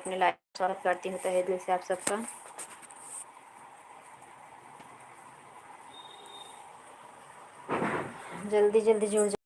अपने लाइव स्वागत करती हूँ तहे दिल से आप सबका। जल्दी जल्दी जुड़ जाए।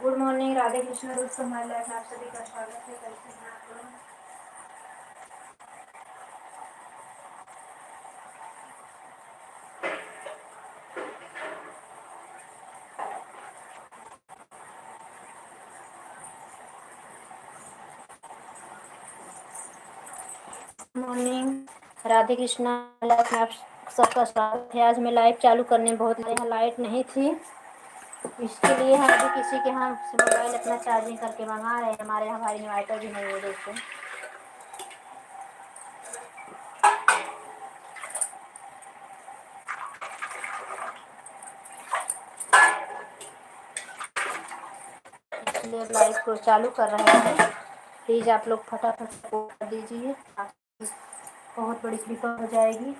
गुड मॉर्निंग, राधे कृष्ण दोस्तों, हमारे लाइफ में आप सभी का स्वागत है। कैसे हैं आप लोग? मॉर्निंग, राधे कृष्णा, लाइफ में आप सबका स्वागत है। आज मैं लाइव चालू करने में बहुत यहाँ लाइट नहीं थी, इसके लिए हम अभी किसी के यहाँ से मोबाइल अपना चार्जिंग करके मंगा रहे हैं। हमारे यहाँ भाई इन्वर्टर भी नहीं है। देखो इसलिए लाइव को चालू कर रहे हैं। प्लीज़ आप लोग फटाफट सपोर्ट कर दीजिए, आपकी बहुत बड़ी कृपा हो जाएगी।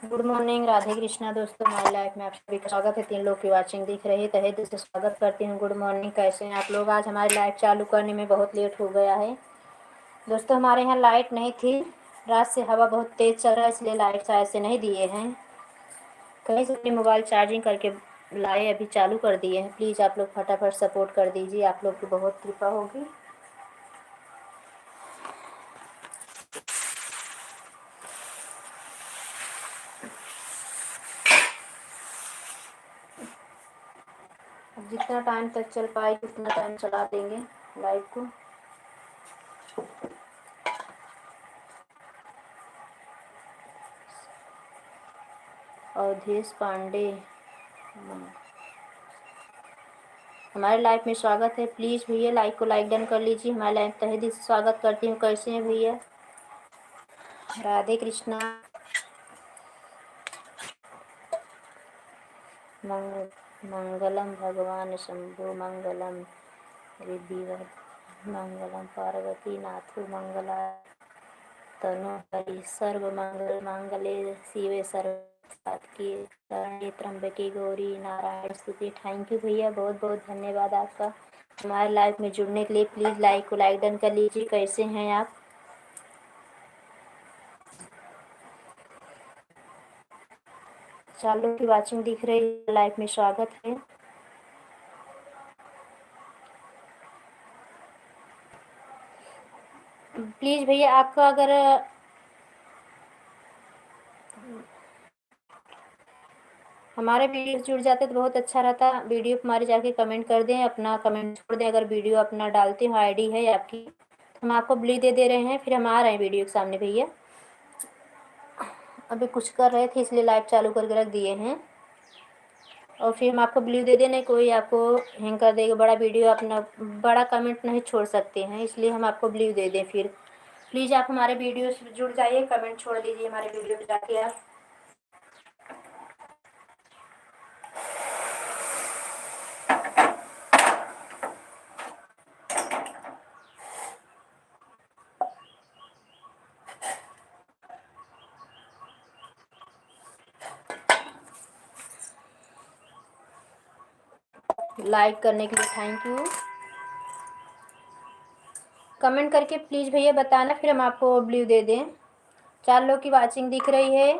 गुड मॉर्निंग, राधे कृष्णा दोस्तों, हमारी लाइफ में आप सभी का स्वागत है। 3 लोग की वाचिंग दिख रही है, तहे दिल से स्वागत करती हूँ। गुड मॉर्निंग, कैसे हैं आप लोग? आज हमारी लाइव चालू करने में बहुत लेट हो गया है दोस्तों। हमारे यहाँ लाइट नहीं थी, रात से हवा बहुत तेज़ चल रहा है, इसलिए लाइट शायद से नहीं दिए हैं। कहीं से अपनी मोबाइल चार्जिंग करके लाए, अभी चालू कर दिए हैं। प्लीज़ आप लोग फटाफट सपोर्ट कर दीजिए, आप लोग की बहुत कृपा होगी। अब जितना टाइम तक चल पाए उतना टाइम चला देंगे लाइव को। अवधेश पांडे, हमारे लाइफ में स्वागत है। प्लीज़ भैया लाइक को लाइक डन कर लीजिए। हमारे लाइफ तहे दिल से स्वागत करती हूँ। कैसे हैं भैया? राधे कृष्णा। मंगलम भगवान शंभु मंगलम रिद्धिवर मंगलम पार्वती नाथु मंगला तनु हरि सर्व मंगल मंगले शिवे सर्वसात्की शरण्ये त्र्यंबके गौरी नारायण स्तुति। थैंक यू भैया, बहुत बहुत धन्यवाद आपका हमारे लाइफ में जुड़ने के लिए। प्लीज़ लाइक को लाइक डन कर लीजिए। कैसे हैं आप? चालू की वाचिंग दिख रही है, लाइफ में स्वागत है। प्लीज़ भैया आपका अगर हमारे वीडियो जुड़ जाते तो बहुत अच्छा रहता। वीडियो हमारे जाके कमेंट कर दें, अपना कमेंट छोड़ दें। अगर वीडियो अपना डालते हो, आईडी है आपकी, हम आपको ब्ली दे रहे हैं। फिर हम आ रहे हैं वीडियो के सामने भैया। अभी कुछ कर रहे थे इसलिए लाइव चालू करके रख दिए हैं, और फिर हम आपको ब्लू दे देने, कोई आपको हैंग कर देगा। बड़ा वीडियो अपना बड़ा कमेंट नहीं छोड़ सकते हैं, इसलिए हम आपको ब्लू दे दें। फिर प्लीज़ आप हमारे वीडियो से जुड़ जाइए, कमेंट छोड़ दीजिए हमारे वीडियो पे जाके आप। लाइक करने के लिए थैंक यू। कमेंट करके प्लीज़ भैया बताना, फिर हम आपको ब्लू दे दें। 4 लोग की वाचिंग दिख रही है।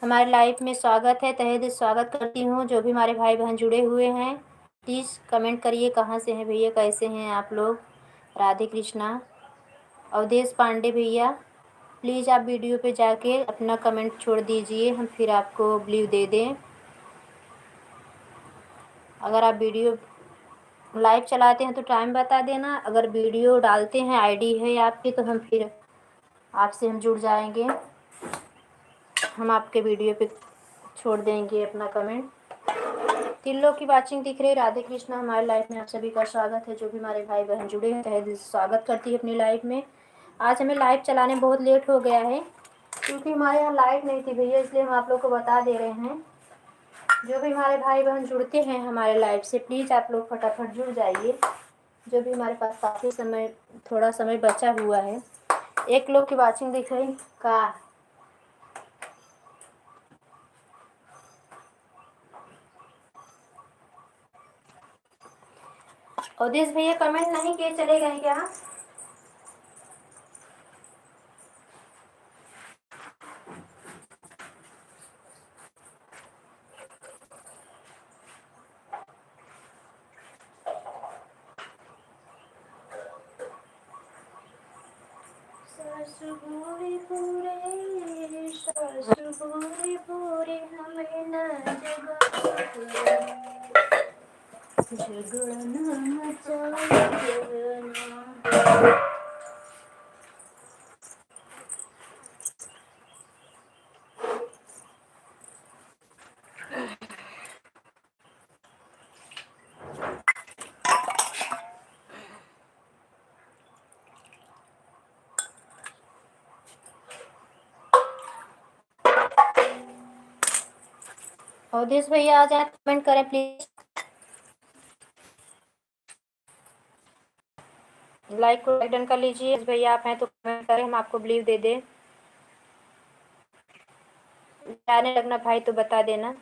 हमारे लाइव में स्वागत है, तहे दिल स्वागत करती हूँ। जो भी हमारे भाई बहन जुड़े हुए हैं प्लीज़ कमेंट करिए, कहाँ से हैं भैया, कैसे हैं आप लोग। राधे कृष्णा। अवधेश पांडे भैया प्लीज़ आप वीडियो पे जाके अपना कमेंट छोड़ दीजिए, हम फिर आपको ब्लू दे दें। अगर आप वीडियो लाइव चलाते हैं तो टाइम बता देना, अगर वीडियो डालते हैं आईडी है आपकी तो हम फिर आपसे हम जुड़ जाएंगे, हम आपके वीडियो पे छोड़ देंगे अपना कमेंट। 3 लोग की वाचिंग दिख रही है। राधे कृष्णा। हमारे लाइव में आप सभी का स्वागत है। जो भी हमारे भाई बहन जुड़े हैं तहे दिल से स्वागत करती है अपनी लाइव में। आज हमें लाइव चलाने बहुत लेट हो गया है क्योंकि हमारे यहाँ लाइट नहीं थी भैया, इसलिए हम आप लोग को बता दे रहे हैं। जो भी हमारे भाई बहन जुड़ते हैं हमारे लाइव से प्लीज़ आप लोग फटाफट जुड़ जाइए। जो भी हमारे पास काफ़ी समय, थोड़ा समय बचा हुआ है। 1 लोग की वाचिंग दिख रही का। अवधेश भैया कमेंट नहीं किए, चले गए क्या? पूरे पूरे हमें न जगना मचाना। अवधेश भैया आ जाए, कमेंट करें प्लीज। लाइक को डन कर लीजिए। भैया आप हैं तो कमेंट करें, हम आपको बिलीव दे दें। जाने लगना भाई तो बता देना।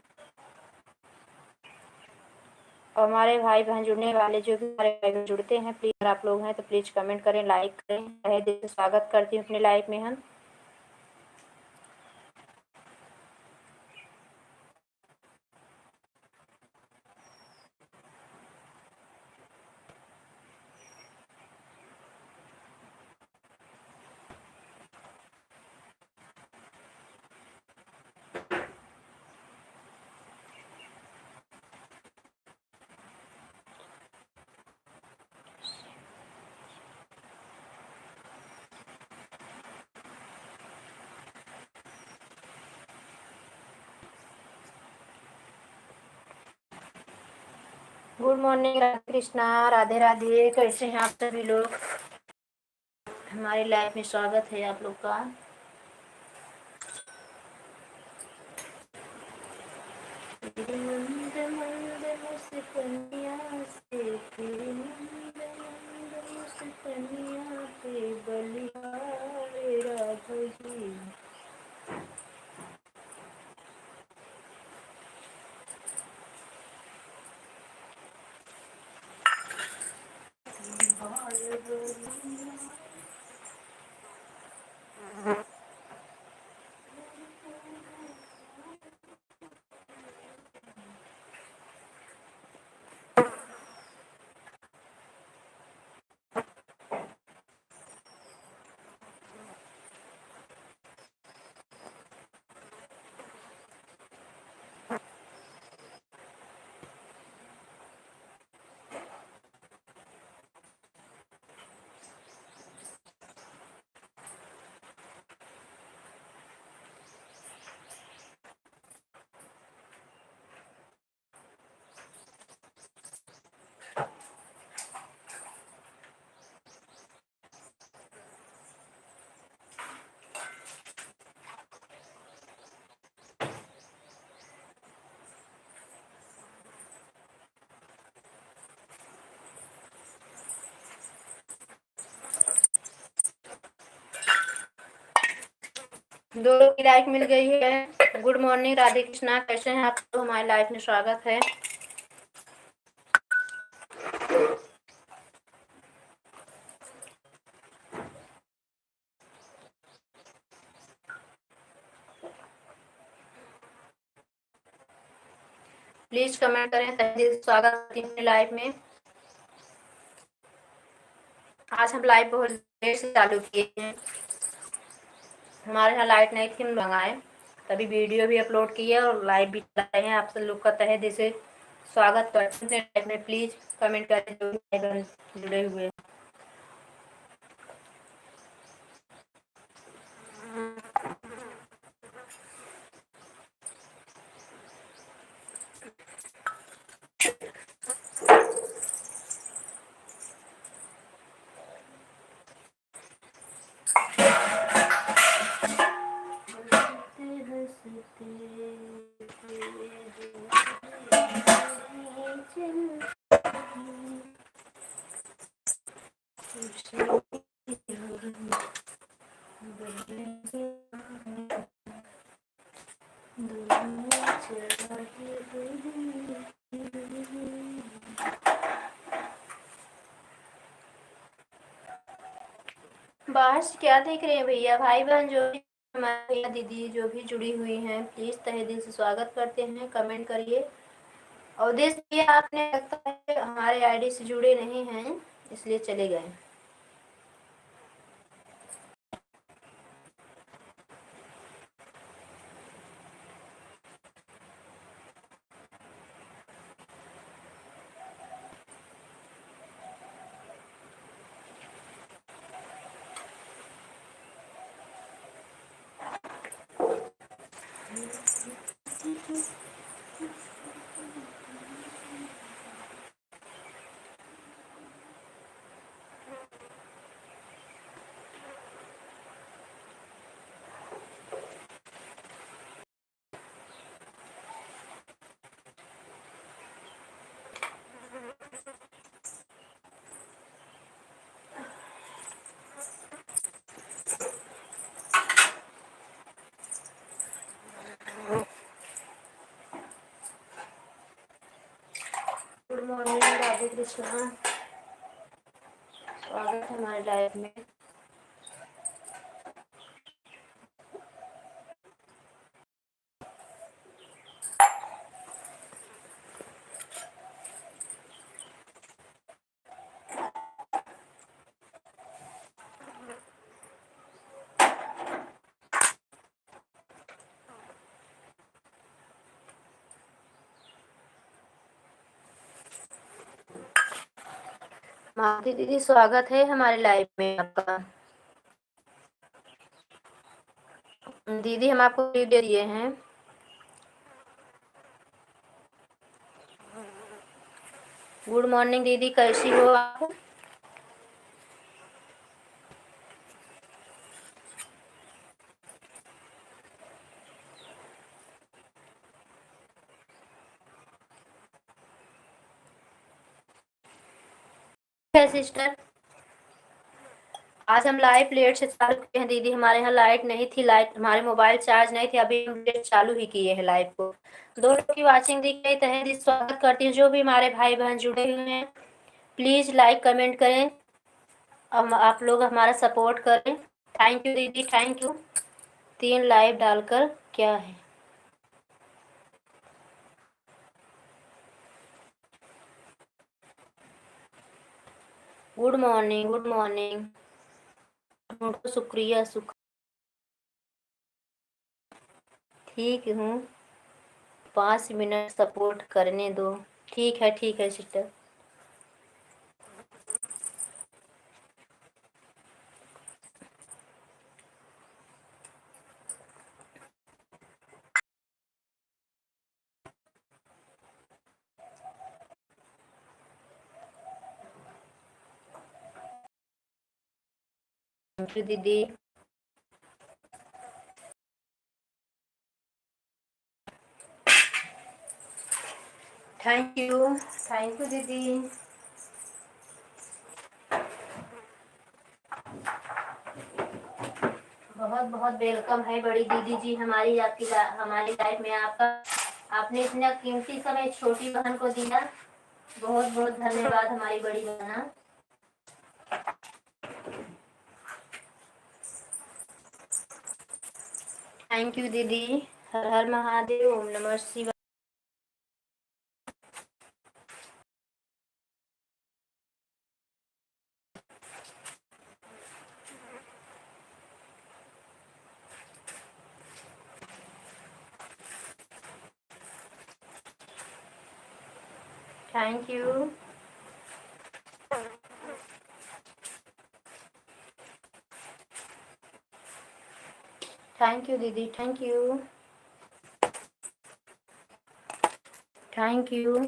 और हमारे भाई बहन जुड़ने वाले, जो भी हमारे भाई बहन जुड़ते हैं प्लीज़, अगर आप लोग हैं तो प्लीज़ कमेंट करें, लाइक करें। तहे दिल से स्वागत करती हूँ अपने लाइव में हम। Good morning Radhe Krishna. राधे राधे। कैसे हैं आप सभी लोग? हमारे लाइफ में स्वागत है आप लोग का। दो लोग की लाइक मिल गई है। गुड मॉर्निंग राधे कृष्णा, कैसे हैं आप लोग? हमारे लाइफ में स्वागत है। प्लीज कमेंट करें। स्वागत करती हूँ लाइव में। आज हम लाइव बहुत देर से चालू किए हैं। हमारे यहाँ लाइट नहीं थी, हम मंगाए, तभी वीडियो भी अपलोड किए और लाइव भी चलाए हैं। आप सब लोग का तहे दिल से स्वागत करते हैं लाइव में। प्लीज कमेंट करें जो भी भाई बहन जुड़े हुए हैं। बाहर से क्या देख रहे हैं भैया? भाई बहन जो भी, हमारे भैया दीदी जो भी जुड़ी हुई हैं, प्लीज तहे दिल से स्वागत करते हैं। कमेंट करिए। अवधेश भैया, आपने लगता है हमारे आईडी से जुड़े नहीं हैं, इसलिए चले गए। गुड मॉर्निंग राधे कृष्णा, स्वागत है हमारे लाइव में। माधुरी दीदी, स्वागत है हमारे लाइव में आपका। दीदी, हम आपको वीडियो दिए हैं। गुड मॉर्निंग दीदी, कैसी हो आप? है सिस्टर, आज हम लाइव लेट से चालू किए हैं दीदी। हमारे यहाँ लाइट नहीं थी, लाइट हमारे मोबाइल चार्ज नहीं थी, अभी हम लेट चालू ही किए हैं लाइव को। दो लोग की वाचिंग दिख रही तहे दिल से स्वागत करती हूँ। जो भी हमारे भाई बहन जुड़े हुए हैं, प्लीज लाइक कमेंट करें, आप लोग हमारा सपोर्ट करें। थैंक यू दीदी, थैंक यू। 3 लाइव डालकर क्या है। Good morning, good morning. शुक्रिया ठीक हूँ, 5 मिनट सपोर्ट करने दो। ठीक है सिस्टर। थैंक यू दीदी। थैंक यू दीदी। बहुत बहुत वेलकम है बड़ी दीदी जी हमारी हमारी लाइफ में आपका। आपने इतना कीमती समय छोटी बहन को दिया। बहुत बहुत धन्यवाद हमारी बड़ी बहन। थैंक यू दीदी। हर हर महादेव। ओम नमः शिवाय। Thank you. थैंक यू दीदी। Thank you. Thank you.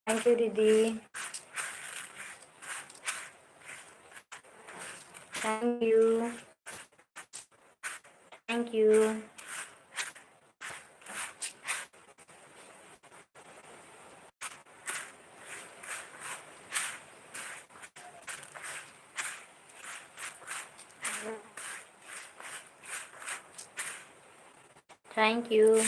Thank you दीदी। Thank you. Thank you. Thank you.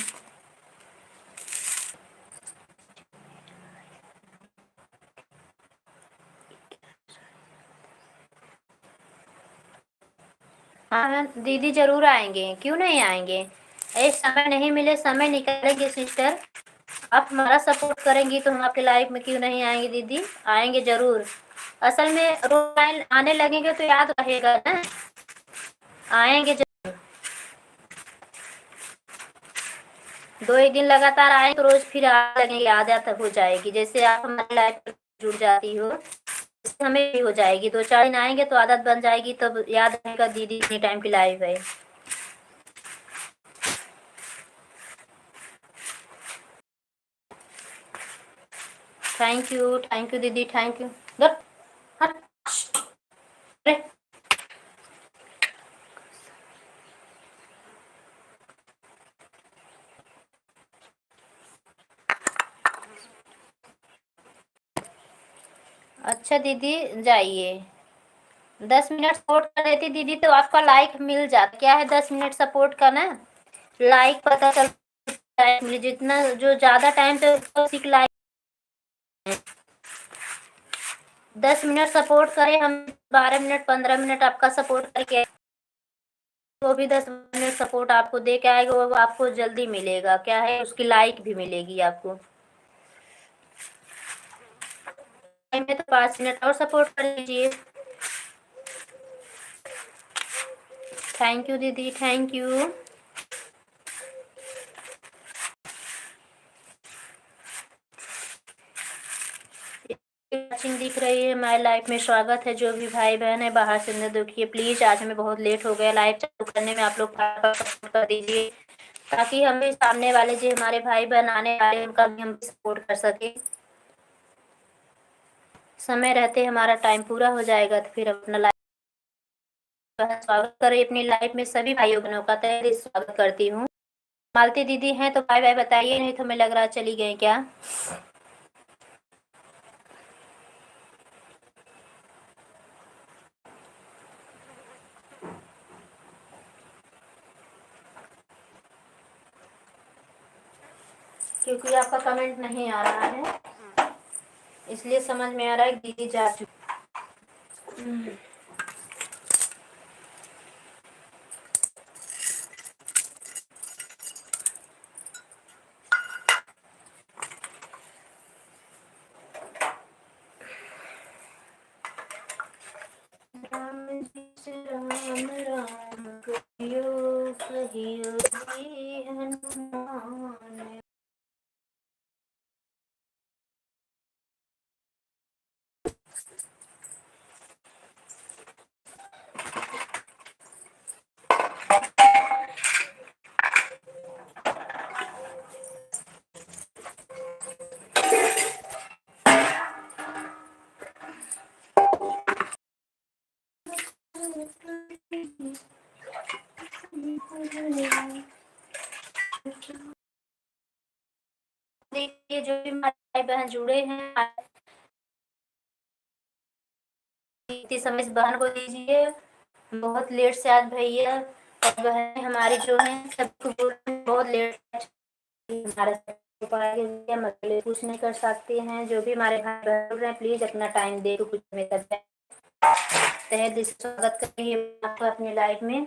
हाँ दीदी जरूर आएंगे, क्यों नहीं आएंगे। समय नहीं मिले, समय निकालेंगे सिस्टर। आप हमारा सपोर्ट करेंगी तो हम आपके लाइफ में क्यों नहीं आएंगे दीदी, आएंगे जरूर। असल में रोज आने लगेंगे तो याद रहेगा ना, आएंगे जरूर। 2 एक दिन लगातार आए तो रोज फिर आने लगेंगे, आदत हो जाएगी। जैसे आप हमारी लाइफ में जुड़ जाती हो, हमें भी हो जाएगी। 2 4 दिन आएंगे तो आदत बन जाएगी, तब याद रहेगा दीदी इतनी टाइम की लाइफ है। थैंक यू दीदी। Thank you. अच्छा दीदी जाइए। 10 मिनट सपोर्ट कर देती दीदी तो आपका लाइक मिल जाता। क्या है 10 मिनट सपोर्ट का ना, लाइक पता चलता है जितना, जो ज्यादा टाइम से लाइक। 10 मिनट सपोर्ट करें हम, 12 मिनट 15 मिनट आपका सपोर्ट करके, वो भी 10 मिनट सपोर्ट आपको दे के आएगा, वो आपको जल्दी मिलेगा। क्या है, उसकी लाइक भी मिलेगी आपको। में तो 5 मिनट और सपोर्ट कर लीजिए। थैंक यू दीदी। Thank you. वॉचिंग दिख रही है हमारी लाइफ में, स्वागत है। जो भी भाई बहन है बाहर से न देखिए प्लीज, आज हमें बहुत लेट हो गया लाइव चालू करने में। आप लोग सपोर्ट कर दीजिए ताकि हम भी सामने वाले जो हमारे भाई बहन आने वाले उनका भी हम सपोर्ट कर सके। समय रहते हमारा टाइम पूरा हो जाएगा तो फिर अपना लाइफ स्वागत करें। अपनी लाइफ में सभी भाइयों बहनों का तहे दिल से स्वागत करती हूँ। मालती दीदी हैं तो बाय बाय बताइए, नहीं तो हमें लग रहा चली गई क्या। क्योंकि आपका कमेंट नहीं आ रहा है, इसलिए समझ में आ रहा है दीदी जा चुकी। राम जी राम राम कहियो कहियो जी हनुमान। देखिए जो भी भाई बहन जुड़े हैं कीमती समय इस बहन को दीजिए। बहुत लेट से आज भैया और बहन हमारी जो है सबको बहुत लेट हमारे कुछ नहीं कर सकते हैं। जो भी हमारे भाई बहन बोल रहे हैं प्लीज अपना टाइम दे कुछ में तहे दिल से स्वागत करिए आपको अपनी लाइफ में।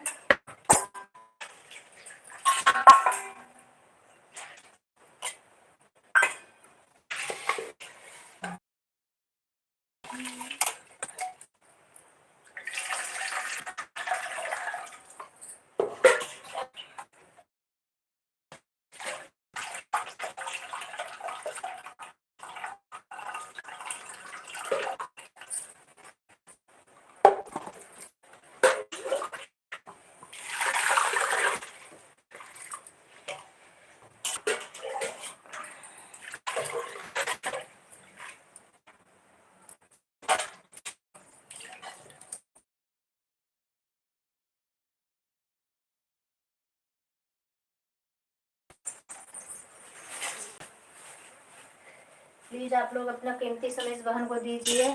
प्लीज आप लोग अपना कीमती समय इस बहन को दीजिए।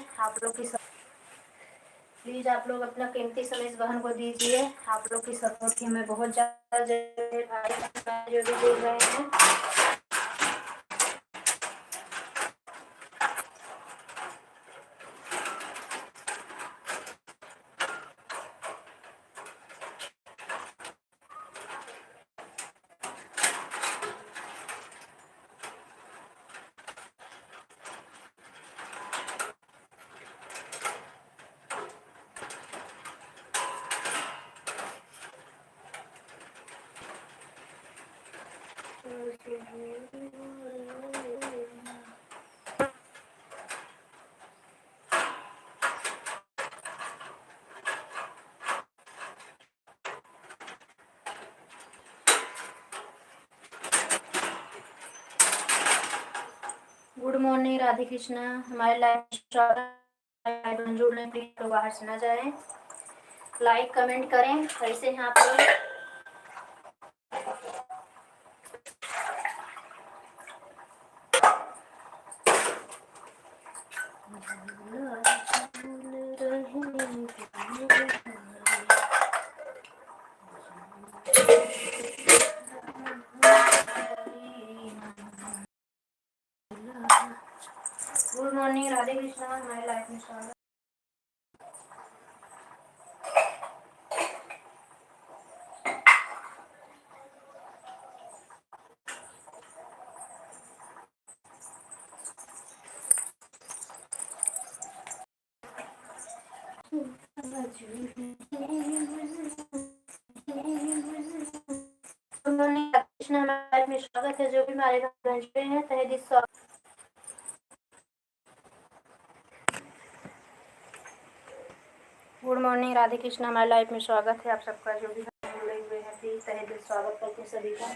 प्लीज आप लोग अपना कीमती समय इस बहन को दीजिए। आप लोग की सपोर्ट की हमें बहुत ज्यादा जरूरत है। जो भी देख रहे हैं गुड मॉर्निंग राधे कृष्णा। हमारे लाइव जुड़ रहे प्लीज तो बाहर से ना जाए। लाइक कमेंट करें कैसे हैं आप लोग। Good morning Radhe Krishna. हमारे लाइफ में स्वागत। Good morning Radhe Krishna. हमारे लाइफ में स्वागत है। जो भी हमारे घर पे हैं तहे दिल से गुड मॉर्निंग राधे कृष्णा। हमारे लाइफ में स्वागत है आप सबका। जो भी जुड़े हुए हैं प्लीज तहे दिल स्वागत करते हैं सभी का।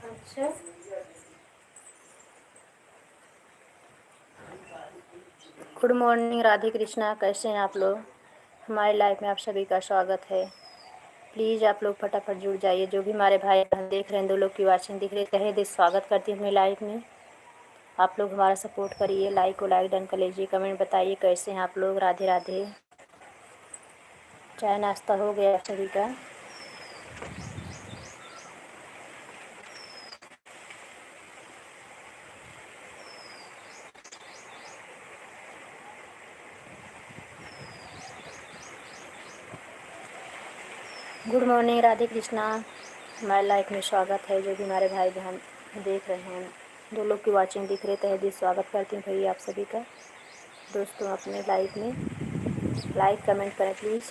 अच्छा गुड मॉर्निंग राधे कृष्णा। कैसे हैं आप लोग। हमारी लाइफ में आप सभी का स्वागत है। प्लीज़ आप लोग फटाफट जुड़ जाइए। जो भी हमारे भाई बहन देख रहे हैं 2 लोग की वाचिंग दिख रही है तहे दिल स्वागत करती हूँ अपनी लाइफ में। आप लोग हमारा सपोर्ट करिए। लाइक को लाइक डन कर लीजिए। कमेंट बताइए कैसे हैं आप लोग। राधे राधे। चाय नाश्ता हो गया आप सभी का। Good morning Radhe Krishna. हमारे लाइफ में स्वागत है। जो भी हमारे भाई बहन देख रहे हैं 2 लोग की वाचिंग दिख रही है तहे दिल स्वागत करती हूँ भैया आप सभी का। दोस्तों अपने लाइव में लाइक कमेंट करें प्लीज़।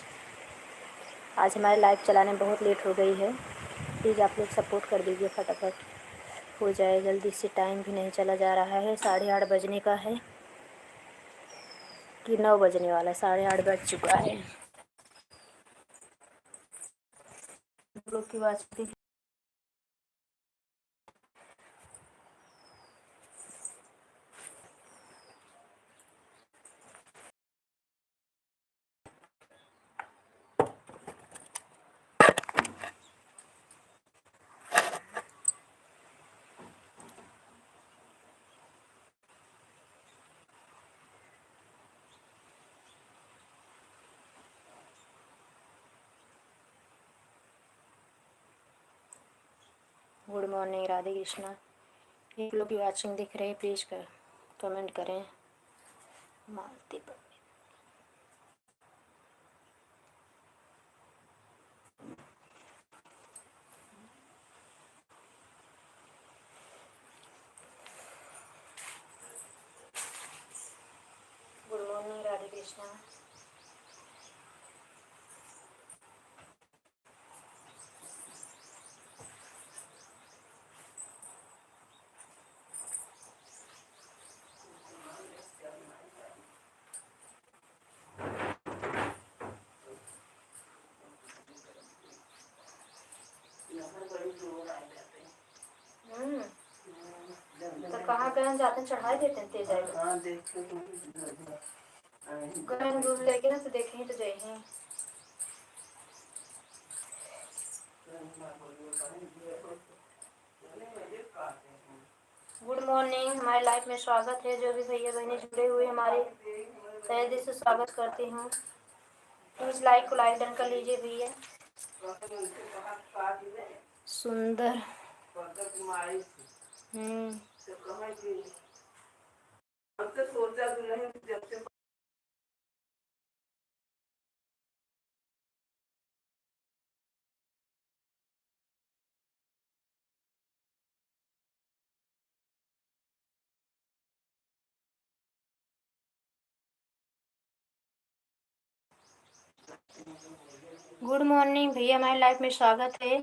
आज हमारे लाइव चलाने में बहुत लेट हो गई है, प्लीज़ आप लोग सपोर्ट कर दीजिए, फटाफट हो जाए जल्दी से। टाइम भी नहीं चला जा रहा है, 8:30 बजने का है कि 9 बजने वाला है, 8:30 बज चुका है। लोग की बात गुड मॉर्निंग, राधे कृष्णा। एक लोग की वाचिंग दिख रही है, प्लीज़ कमेंट करें। मालती पर गुड मॉर्निंग, राधे कृष्णा। तो कहाँ गए जाते हैं, चढ़ाई देते हैं तेज गए दूध लेके ना, तो देखें तो जाइए। गुड मॉर्निंग, हमारे लाइफ में स्वागत है। जो भी भैया बहने जुड़े हुए हमारे तहे दिल से स्वागत करती हूँ। प्लीज़ लाइक को लाइक डन कर लीजिए भैया। सुंदर गुड मॉर्निंग भैया, हमारी लाइफ में स्वागत है।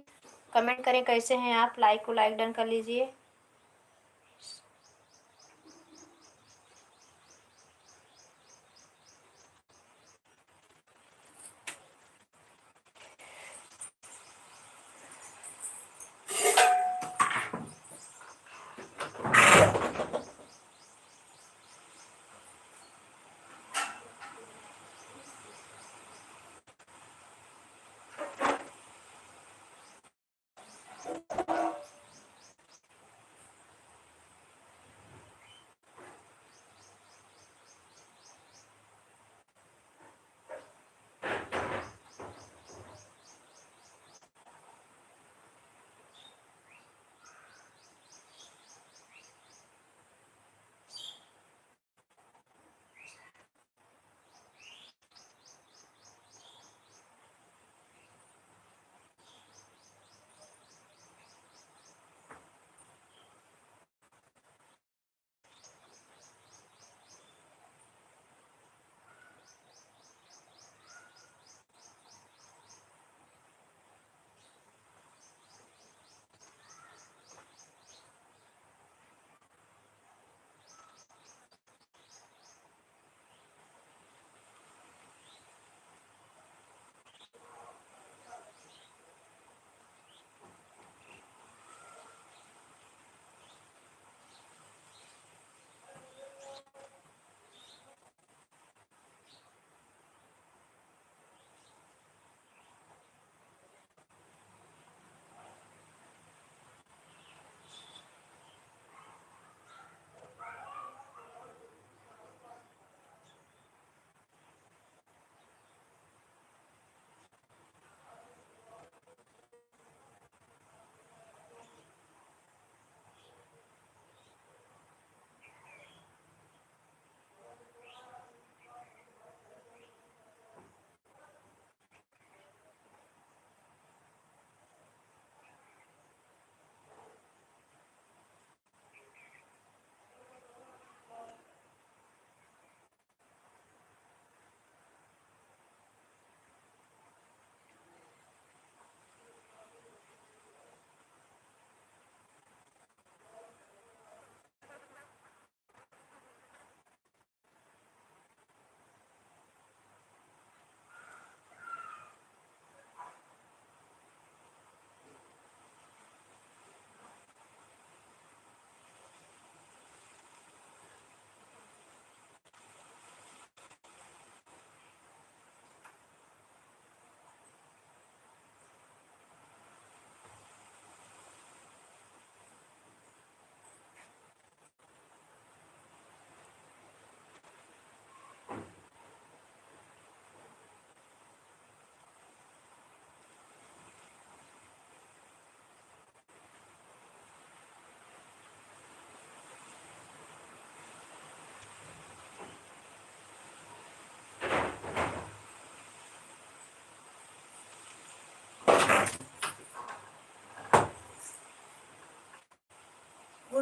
कमेंट करें कैसे हैं आप, लाइक को लाइक डन कर लीजिए।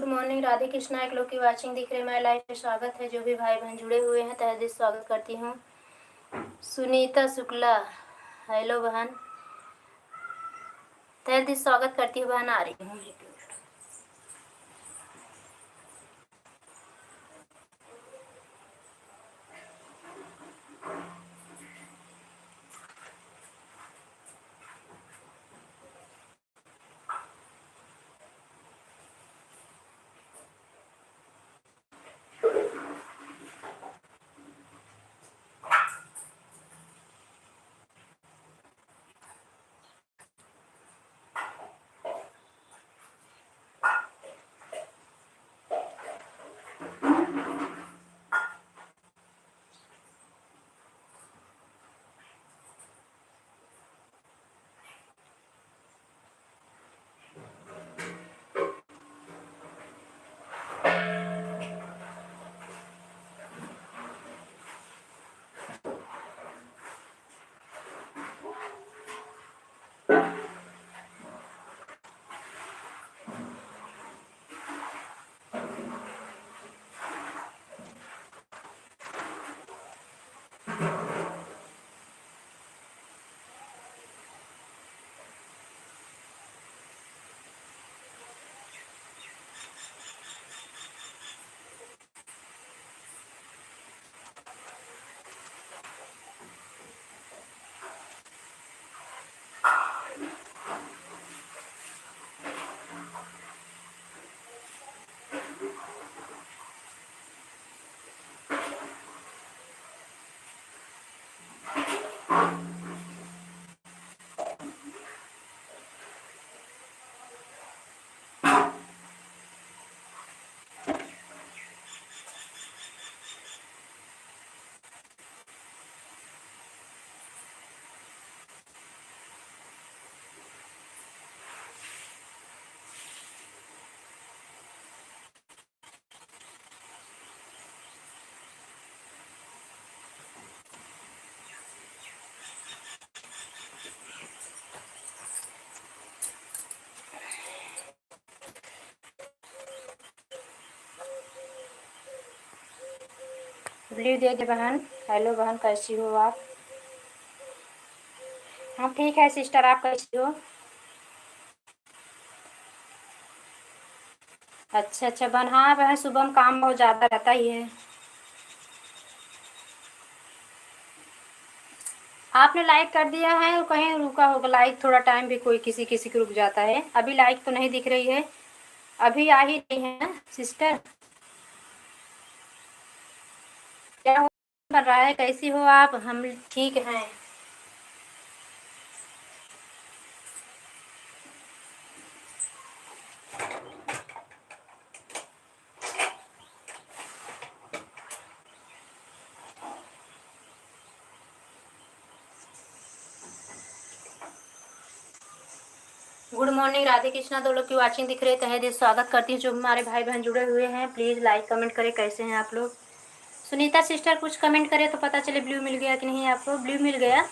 मॉर्निंग राधे कृष्णा। एक लोग की वाचिंग दिख रही है, मैं लाइव में स्वागत है। जो भी भाई बहन जुड़े हुए हैं तहे दिल स्वागत करती हूँ। सुनीता शुक्ला, हेलो बहन, तहे दिल स्वागत करती हूँ बहन। आ रही हूँ। ब्लू दे दे बहन। हेलो बहन, कैसी हो आप? हम ठीक है सिस्टर, आप कैसी हो? अच्छा अच्छा बहन। हाँ बहन, सुबह में काम बहुत ज़्यादा रहता ही है। आपने लाइक कर दिया है और कहीं रुका होगा लाइक, थोड़ा टाइम भी कोई किसी किसी को रुक जाता है। अभी लाइक तो नहीं दिख रही है, अभी आ ही नहीं है ना सिस्टर। क्या हो कर रहा है, कैसी हो आप? हम ठीक हैं। Good morning Radhe Krishna. दो लोग की वाचिंग दिख रही है, तहे दिल स्वागत करती हूँ। जो हमारे भाई बहन जुड़े हुए हैं प्लीज़ लाइक कमेंट करें, कैसे हैं आप लोग। सुनीता सिस्टर कुछ कमेंट करें तो पता चले ब्लू मिल गया कि नहीं आपको। ब्लू मिल गया।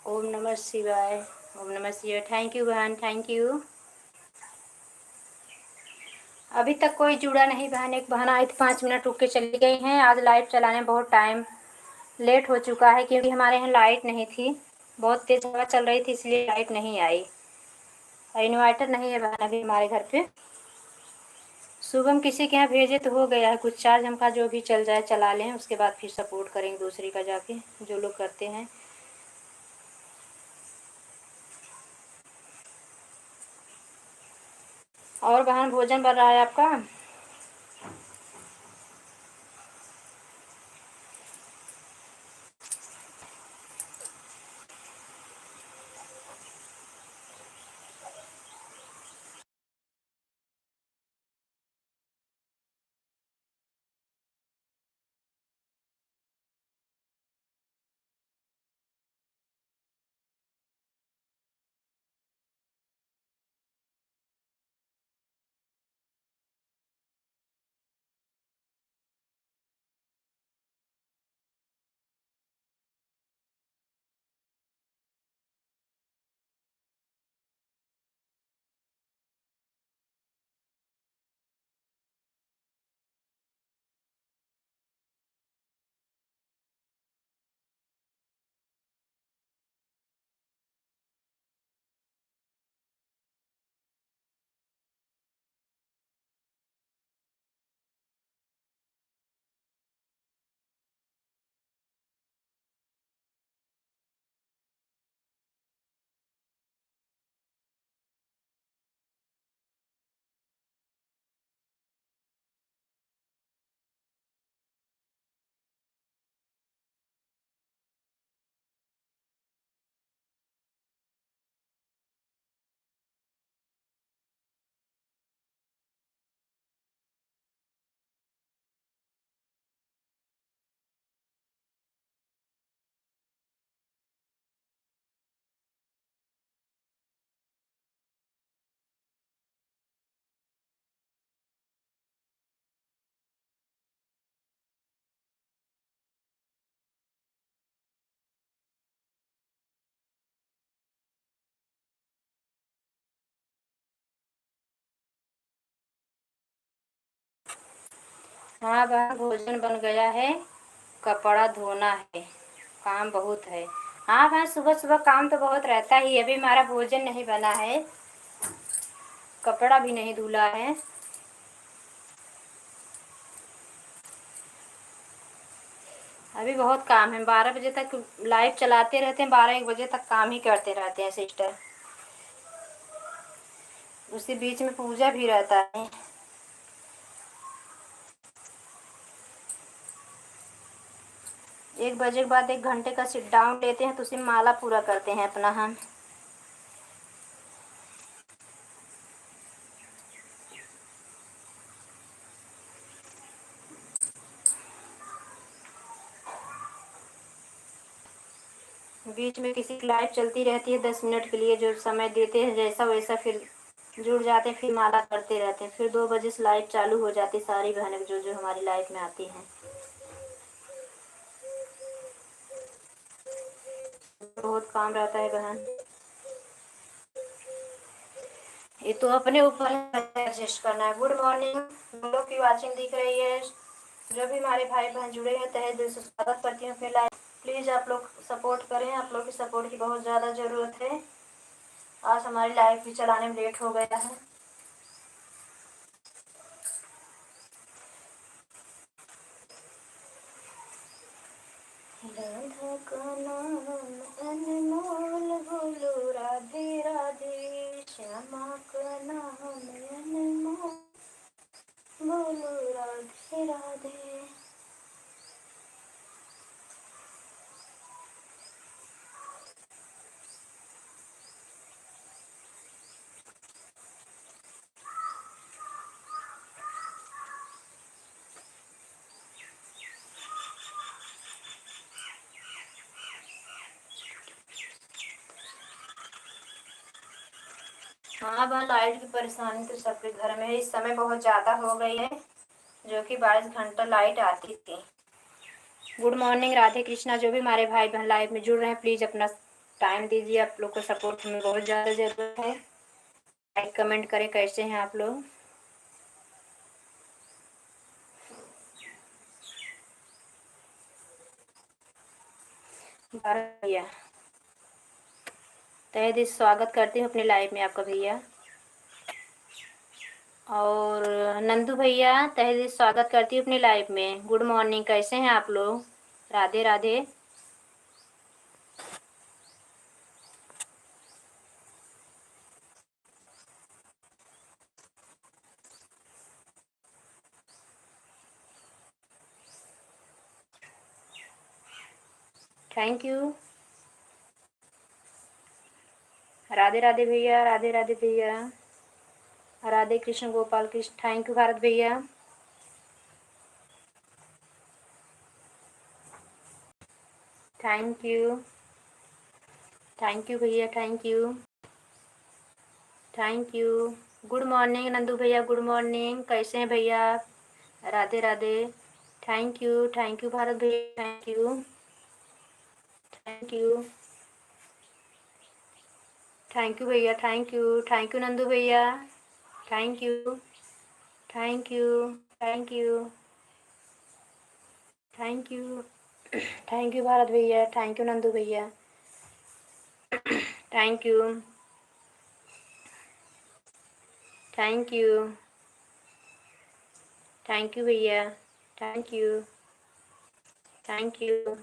ओम नमः शिवाय। ओम नमः शिवाय। थैंक यू बहन, थैंक यू। अभी तक कोई जुड़ा नहीं बहन। एक बहन आई थी, 5 मिनट रुक के चली गई हैं। आज लाइट चलाने में बहुत टाइम लेट हो चुका है क्योंकि हमारे यहाँ लाइट नहीं थी। बहुत तेज़ हवा चल रही थी इसलिए लाइट नहीं आई। इन्वर्टर नहीं है बहन अभी हमारे घर पे। शुभम किसी के यहाँ भेजे तो हो गया है, कुछ चार्ज हमका जो भी चल जाए चला लें, उसके बाद फिर सपोर्ट करेंगे दूसरी का जाके, जो लोग करते हैं। और बहन भोजन बन रहा है आपका? हाँ बहन, भोजन बन गया है, कपड़ा धोना है, काम बहुत है। हाँ बहन, सुबह सुबह काम तो बहुत रहता ही, अभी हमारा भोजन नहीं बना है, कपड़ा भी नहीं धुला है। अभी बहुत काम है, 12 बजे तक लाइव चलाते रहते हैं, 12-1 बजे तक काम ही करते रहते हैं सिस्टर। उसी बीच में पूजा भी रहता है। 1 बजे के बाद 1 घंटे का सिट डाउन लेते हैं, तो उसी में माला पूरा करते हैं अपना हम। बीच में किसी की लाइव चलती रहती है 10 मिनट के लिए, जो समय देते हैं जैसा वैसा, फिर जुड़ जाते हैं, फिर माला करते रहते हैं, फिर 2 बजे से लाइव चालू हो जाती है, सारी बहनें जो जो हमारी लाइव में आती हैं। बहुत काम रहता है बहन, ये तो अपने ऊपर एडजस्ट करना है। गुड मॉर्निंग, हम लोग की वाचिंग दिख रही है, जो भी हमारे भाई बहन जुड़े हैं तहे दिल से स्वागत करती हूँ अपने लाइव। प्लीज़ आप लोग सपोर्ट करें, आप लोग की सपोर्ट की बहुत ज़्यादा ज़रूरत है। आज हमारी लाइव भी चलाने में लेट हो गया है। राधा का नाम अनमोल, बोलो राधे राधे। श्यामा का नाम अनमोल, बोलो राधे राधे। हाँ बहन, लाइट की परेशानी तो सबके घर में है, इस समय बहुत ज़्यादा हो गई है, जो कि 22 घंटा लाइट आती थी। गुड मॉर्निंग राधे कृष्णा, जो भी हमारे भाई बहन लाइव में जुड़ रहे हैं, प्लीज़ अपना टाइम दीजिए, आप लोग को सपोर्ट हमें बहुत ज़्यादा ज़रूरत है। लाइक कमेंट करें कैसे हैं आप लोग। भैया तहे दिल स्वागत करती हूँ अपने लाइव में आपका भैया। और नंदू भैया, तहे दिल स्वागत करती हूँ अपनी लाइफ में। गुड मॉर्निंग, कैसे हैं आप लोग? राधे राधे। Thank you. राधे राधे भैया, राधे राधे भैया, राधे कृष्ण गोपाल कृष्ण। थैंक यू भारत भैया। थैंक यू, थैंक यू भैया, thank you, thank you. Good morning Nandu भैया, गुड मॉर्निंग, कैसे हैं भैया? राधे राधे। थैंक यू भारत भैया, thank you, thank you, thank you भैया, थैंक यू नंदू भैया, thank you, thank you, thank you, thank you, thank you Bharat भैया, thank you Nandu भैया, thank you, thank you, thank you भैया, thank you, thank you,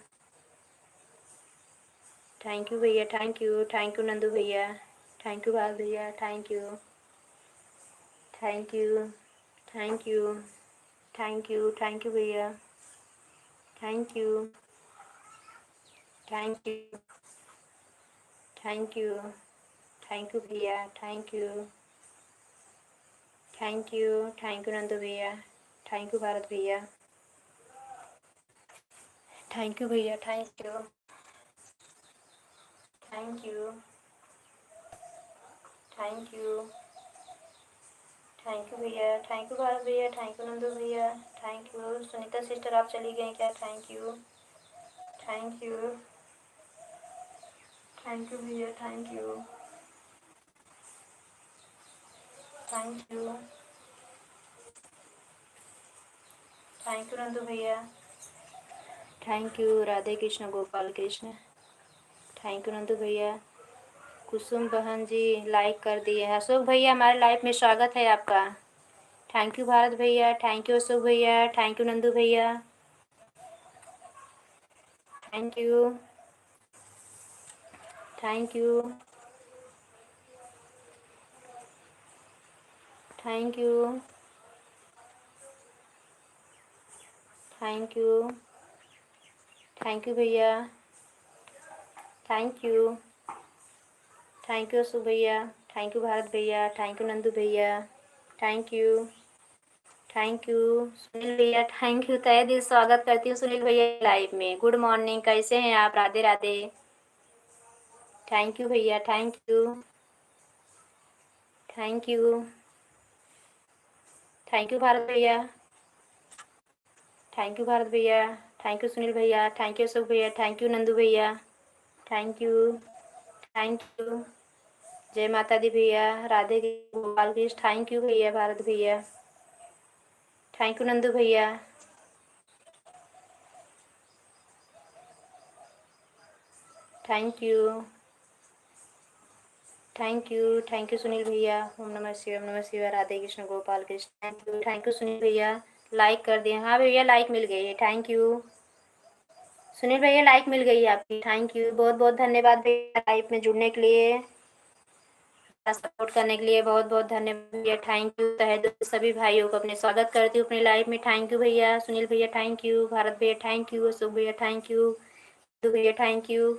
thank you भैया, thank you Nandu भैया, thank you Bharat भैया, thank you, thank you, thank you, thank you भैया, thank you, thank you, thank you, thank you भैया, thank you Nandu भैया, thank you Bharat भैया, thank you भैया, thank you, thank you, thank you, thank you भैया, thank you Bharat भैया, thank you Nandu भैया, thank you. Sunita sister आप चली गई क्या? Thank you, thank you, thank you भैया, thank you, thank you, thank you Nandu भैया, thank you Radhe Krishna Gopal Krishna, thank you Nandu भैया। कुसुम बहन जी लाइक कर दिए हैं। अशोक भैया हमारे लाइफ में स्वागत है आपका। थैंक यू भारत भैया, थैंक यू अशोक भैया, थैंक यू नंदू भैया, thank you, thank you, thank you, thank you, thank you भैया, thank you, thank you Ashok भैया, थैंक यू भारत भैया, थैंक यू नंदू भैया, thank you, thank you Sunil भैया, थैंक यू। तहे दिल स्वागत करती हूँ सुनील भैया लाइव में। गुड मॉर्निंग, कैसे हैं आप? राधे राधे। थैंक यू भैया, thank you, thank you, thank you Bharat भैया, थैंक यू भारत भैया, थैंक यू सुनील भैया, थैंक यू अशोक भैया, थैंक यू नंदू भैया, थैंक यू, थैंक यू। जय माता दी भैया, राधे गोपाल कृष्ण, थैंक यू भैया भारत भैया, थैंक यू नंदू भैया, thank you, thank you Sunil भैया। ओम नमः शिवाय, ओम नमः शिवाय, राधे कृष्ण गोपाल कृष्ण। थैंक यू सुनील भैया, लाइक कर दिए। हाँ भैया लाइक मिल गई है, थैंक यू सुनील भैया, लाइक मिल गई है आपकी, थैंक यू, बहुत बहुत धन्यवाद भैया लाइव में जुड़ने के लिए, सपोर्ट करने के लिए बहुत बहुत धन्यवाद भैया, थैंक यू। तहे दिल से सभी भाइयों को अपने स्वागत करती हूँ अपनी लाइफ में। थैंक यू भैया, सुनील भैया थैंक यू, भारत भैया थैंक यू, अशोक भैया थैंक यू, भैया thank you,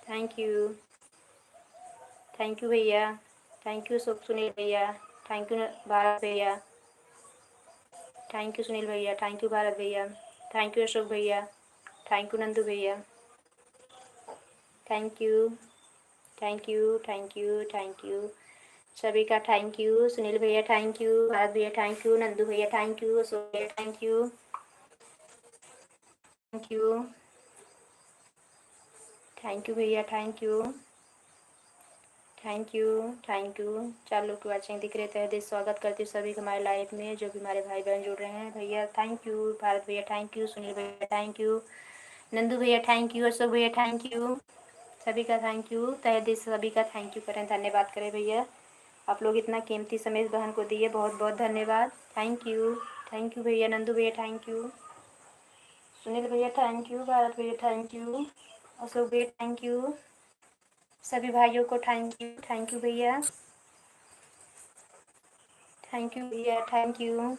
thank you, thank you भैया, थैंक यू सुनील भैया, थैंक यू भारत भैया, थैंक यू सुनील भैया, थैंक यू भारत भैया, थैंक यू अशोक भैया, थैंक यू नंदू भैया, thank you, thank you, thank you, thank you सभी का, थैंक यू सुनील भैया, थैंक यू भारत भैया, थैंक यू नंदू भैया, थैंक यू अशोक भैया, thank you, thank you, thank you भैया, thank you, thank you, thank you. 4 लोग की वाचिंग दिख रहे थे। दिल स्वागत करती हूँ सभी को हमारे लाइफ में, जो भी हमारे भाई बहन जुड़ रहे हैं। भैया थैंक यू, भारत भैया थैंक यू, सुनील भैया थैंक यू, नंदू भैया थैंक यू, अशोक भैया थैंक यू, सभी का थैंक यू, तहे दिल से सभी का थैंक यू करें, धन्यवाद करें भैया। आप लोग इतना कीमती समय इस बहन को दिए, बहुत बहुत धन्यवाद। थैंक यू भैया, नंदू भैया थैंक यू, सुनील भैया थैंक यू, भारत भैया थैंक यू, अशोक भैया थैंक यू, सभी भाइयों को थैंक यू भैया, थैंक यू भैया, थैंक यू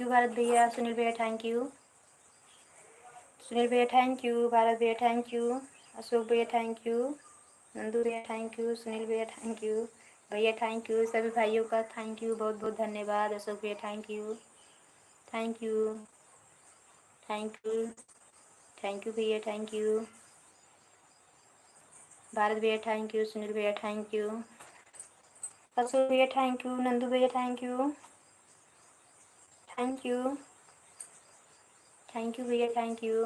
भारत भैया, सुनील भैया थैंक यू, सुनील भैया थैंक यू, भारत भैया थैंक यू, अशोक भैया थैंक यू, नंदू भैया थैंक यू, सुनील भैया थैंक यू, भैया थैंक यू, सभी भाइयों का थैंक यू, बहुत बहुत धन्यवाद। अशोक भैया thank you, thank you thank you thank you भैया, थैंक यू, भारत भैया थैंक यू, सुनील भैया थैंक यू, अशोक भैया थैंक यू, नंदू भैया थैंक यू, थैंक यू भैया, thank you,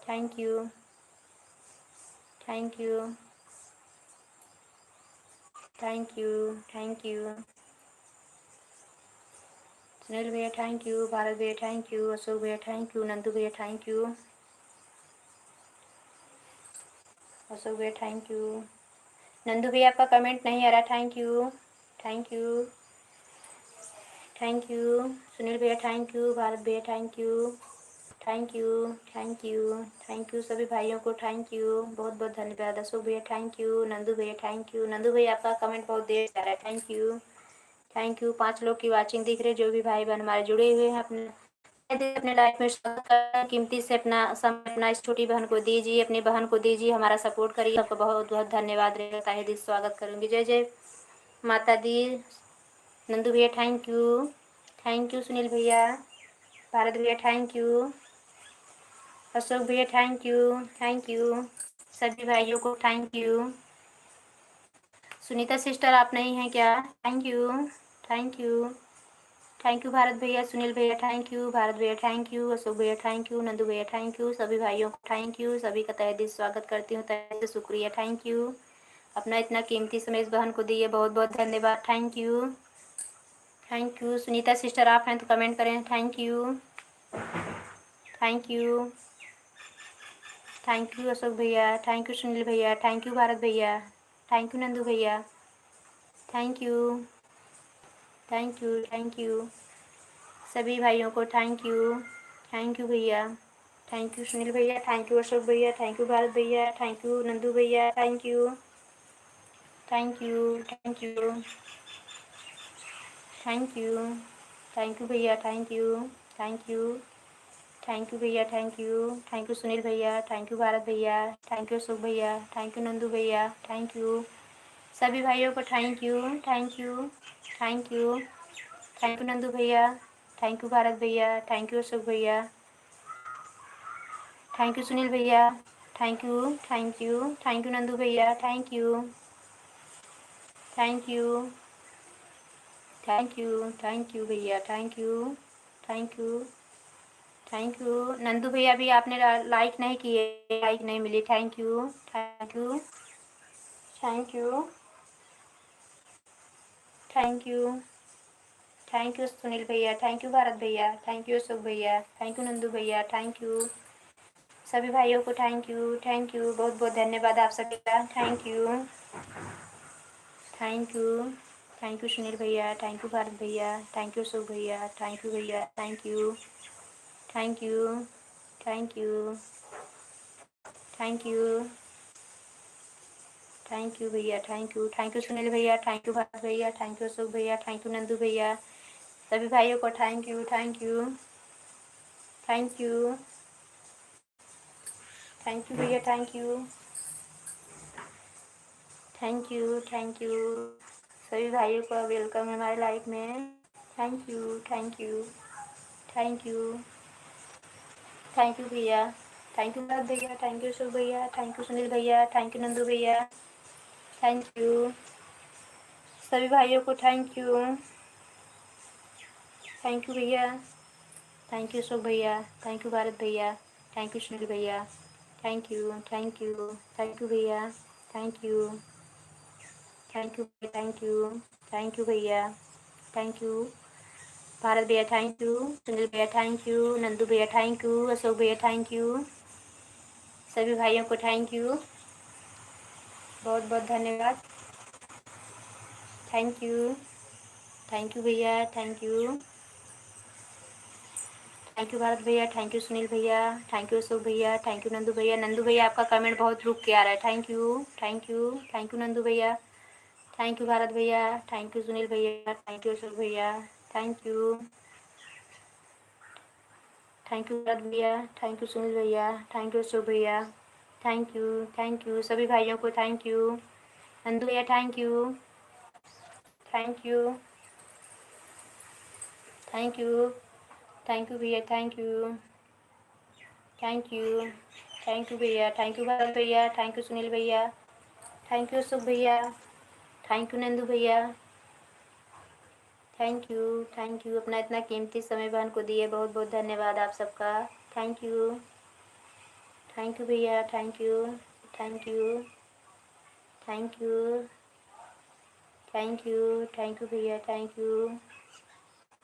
thank you thank you thank you thank you, Sunil भैया थैंक यू, भारत भैया thank you, Ashok भैया thank you, Nandu भैया थैंक यू, अशोक भैया थैंक यू, नंदू भैया आपका कमेंट नहीं आ रहा, thank you thank you thank you, Sunil भैया थैंक यू, भारत भैया thank you, thank you thank you thank you, सभी भाइयों को थैंक यू, बहुत बहुत धन्यवाद। अशोक भैया थैंक यू, नंदू भैया थैंक यू, नंदू भैया आपका कमेंट बहुत देर से आ रहा है, थैंक यू 5 लोग की वाचिंग दिख रही है, जो भी भाई बहन हमारे जुड़े हुए हैं अपने लाइफ में कीमती से अपना समय अपना इस छोटी बहन को दीजिए, अपनी बहन को दीजिए, हमारा सपोर्ट करिए, आपका बहुत बहुत धन्यवाद रहेगा, तहे दिल स्वागत करूँगी। जय जय माता दी। नंदू भैया थैंक यू सुनील भैया, भारत भैया थैंक यू, अशोक भैया थैंक यू, सभी भाइयों को थैंक यू। सुनीता सिस्टर आप नहीं हैं क्या? Thank you thank you thank you Bharat भैया, सुनील भैया थैंक यू, भारत भैया थैंक यू, अशोक भैया थैंक यू, नंदू भैया थैंक यू, सभी भाइयों को थैंक यू, सभी का तहे दिल स्वागत करती हूँ, तहे से शुक्रिया, थैंक यू। अपना इतना कीमती समय इस बहन को दिए, बहुत बहुत धन्यवाद, थैंक यू। सुनीता सिस्टर आप हैं तो कमेंट करें, thank you thank you thank you Ashok भैया, थैंक यू सुनील भैया, थैंक यू भारत भैया, थैंक यू नंदू भैया, थैंक यू थैंक यू सभी भाइयों को थैंक यू भैया, थैंक यू सुनील भैया, थैंक यू अशोक भैया, थैंक यू भारत भैया, थैंक यू नंदू भैया, thank you thank you thank you thank you thank you भैया, thank you thank you thank you भैया, थैंक यू सुनील भैया, थैंक यू भारत भैया, थैंक यू अशोक भैया, थैंक यू नंदू भैया, थैंक यू सभी भाइयों को thank you thank you thank you thank you Nandu भैया, थैंक यू भारत भैया, थैंक यू अशोक भैया, थैंक यू सुनील भैया, thank you thank you Nandu भैया, thank you thank you thank you भैया, thank you thank you Nandu भैया भी आपने लाइक नहीं किए, लाइक नहीं मिली, thank you thank you thank you thank you thank you Sunil भैया, थैंक यू भारत भैया, थैंक यू अशोक भैया, थैंक यू नंदू भैया, थैंक यू सभी भाइयों को थैंक यू बहुत बहुत धन्यवाद आप सभी का, thank you thank you thank you Sunil भैया, थैंक यू भारत भैया, थैंक यू अशोक भैया, थैंक यू भैया, thank you thank you thank you thank you thank you भैया, थैंक यू सुनील भैया, थैंक यू भारत भैया, थैंक यू अशोक भैया, थैंक यू नंदू भैया, सभी भाइयों को thank you thank you thank you भैया, थैंक यू सभी भाइयों का वेलकम है हमारे लाइफ में, thank you thank you thank you thank you भैया, थैंक यू भारत भैया, थैंक यू अशोक भैया, थैंक यू सुनील भैया, थैंक यू नंदू भैया, थैंक यू सभी भाइयों को थैंक यू भैया, थैंक यू अशोक भैया, थैंक यू भारत भैया, थैंक यू सुनील भैया, थैंक यू भैया, थैंक यू थैंक यू भैया, थैंक यू भारत भैया, थैंक यू सुनील भैया, थैंक यू नंदू भैया, थैंक यू अशोक भैया, थैंक यू सभी भाइयों को थैंक यू, बहुत बहुत धन्यवाद। थैंक यू भैया, थैंक यू भारत भैया, थैंक यू सुनील भैया, थैंक यू अशोक भैया, थैंक यू नंदू भैया। नंदू भैया आपका कमेंट बहुत रुक के आ रहा है। थैंक यू नंदू भैया, थैंक यू भारत भैया, थैंक यू सुनील भैया, थैंक यू अशोक भैया, थैंक यू भारत भैया, थैंक यू सुनील भैया, थैंक यू अशोक भैया, थैंक यू सभी भाइयों को थैंक यू। नंदू भैया थैंक यू भैया, थैंक यू भैया, थैंक यू भारत भैया, थैंक यू सुनील भैया, थैंक यू अशोक भैया, थैंक यू नंदू भैया, थैंक यू अपना इतना कीमती समय बहन को दिए, बहुत बहुत धन्यवाद आप सबका। थैंक यू भैया, थैंक यू थैंक यू भैया, थैंक यू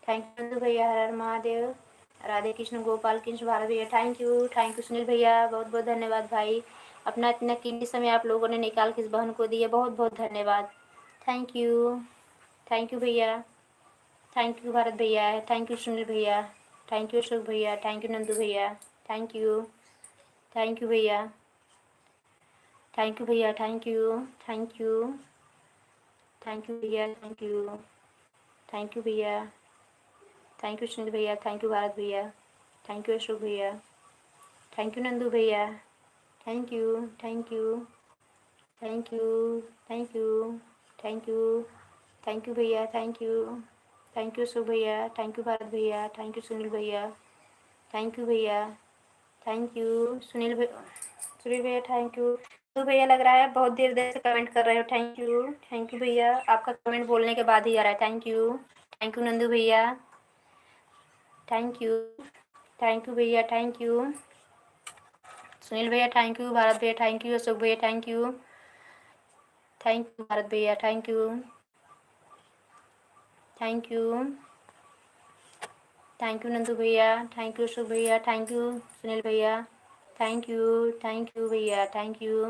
नंदू भैया, हर हर महादेव, राधे कृष्ण, गोपाल कृष्ण, भारत भैया, थैंक यू सुनील भैया, बहुत बहुत धन्यवाद भाई, अपना इतना कीमती समय आप लोगों ने निकाल के इस बहन को दिए, बहुत बहुत धन्यवाद। थैंक यू भैया, थैंक यू भारत भैया, थैंक यू सुनील भैया, थैंक यू अशोक भैया, थैंक यू नंदू भैया, थैंक यू भैया, थैंक यू भैया, थैंक यू भैया, थैंक यू भैया, थैंक यू सुनील भैया, थैंक यू भारत भैया, थैंक यू अशोक भैया, थैंक यू नंदू भैया, थैंक यू थैंक यू भैया, थैंक यू अशोक भैया, थैंक यू भारत भैया, थैंक यू सुनील भैया, थैंक यू भैया, थैंक यू सुनील भैया, थैंक यू तो भैया, लग रहा है बहुत देर से कमेंट कर रहे हो। थैंक यू भैया, आपका कमेंट बोलने के बाद ही आ रहा है। थैंक यू नंदू भैया, थैंक यू भैया, थैंक यू सुनील भैया, थैंक यू भारत भैया, थैंक यू अशोक भैया, थैंक यू भारत भैया, थैंक यू नंदू भैया, थैंक यू अशोक भैया, थैंक यू सुनील भैया, थैंक यू भैया, थैंक यू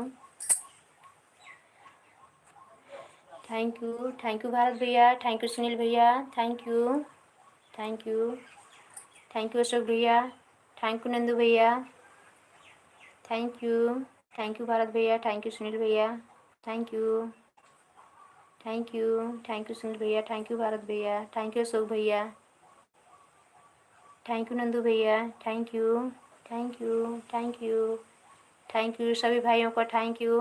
भारत भैया, थैंक यू सुनील भैया, थैंक यू अशोक भैया, थैंक यू नंदू भैया, थैंक यू भारत भैया, थैंक यू सुनील भैया, थैंक यू सुनील भैया, थैंक यू भारत भैया, थैंक यू अशोक भैया, थैंक यू नंदू भैया, थैंक यू सभी भाइयों को थैंक यू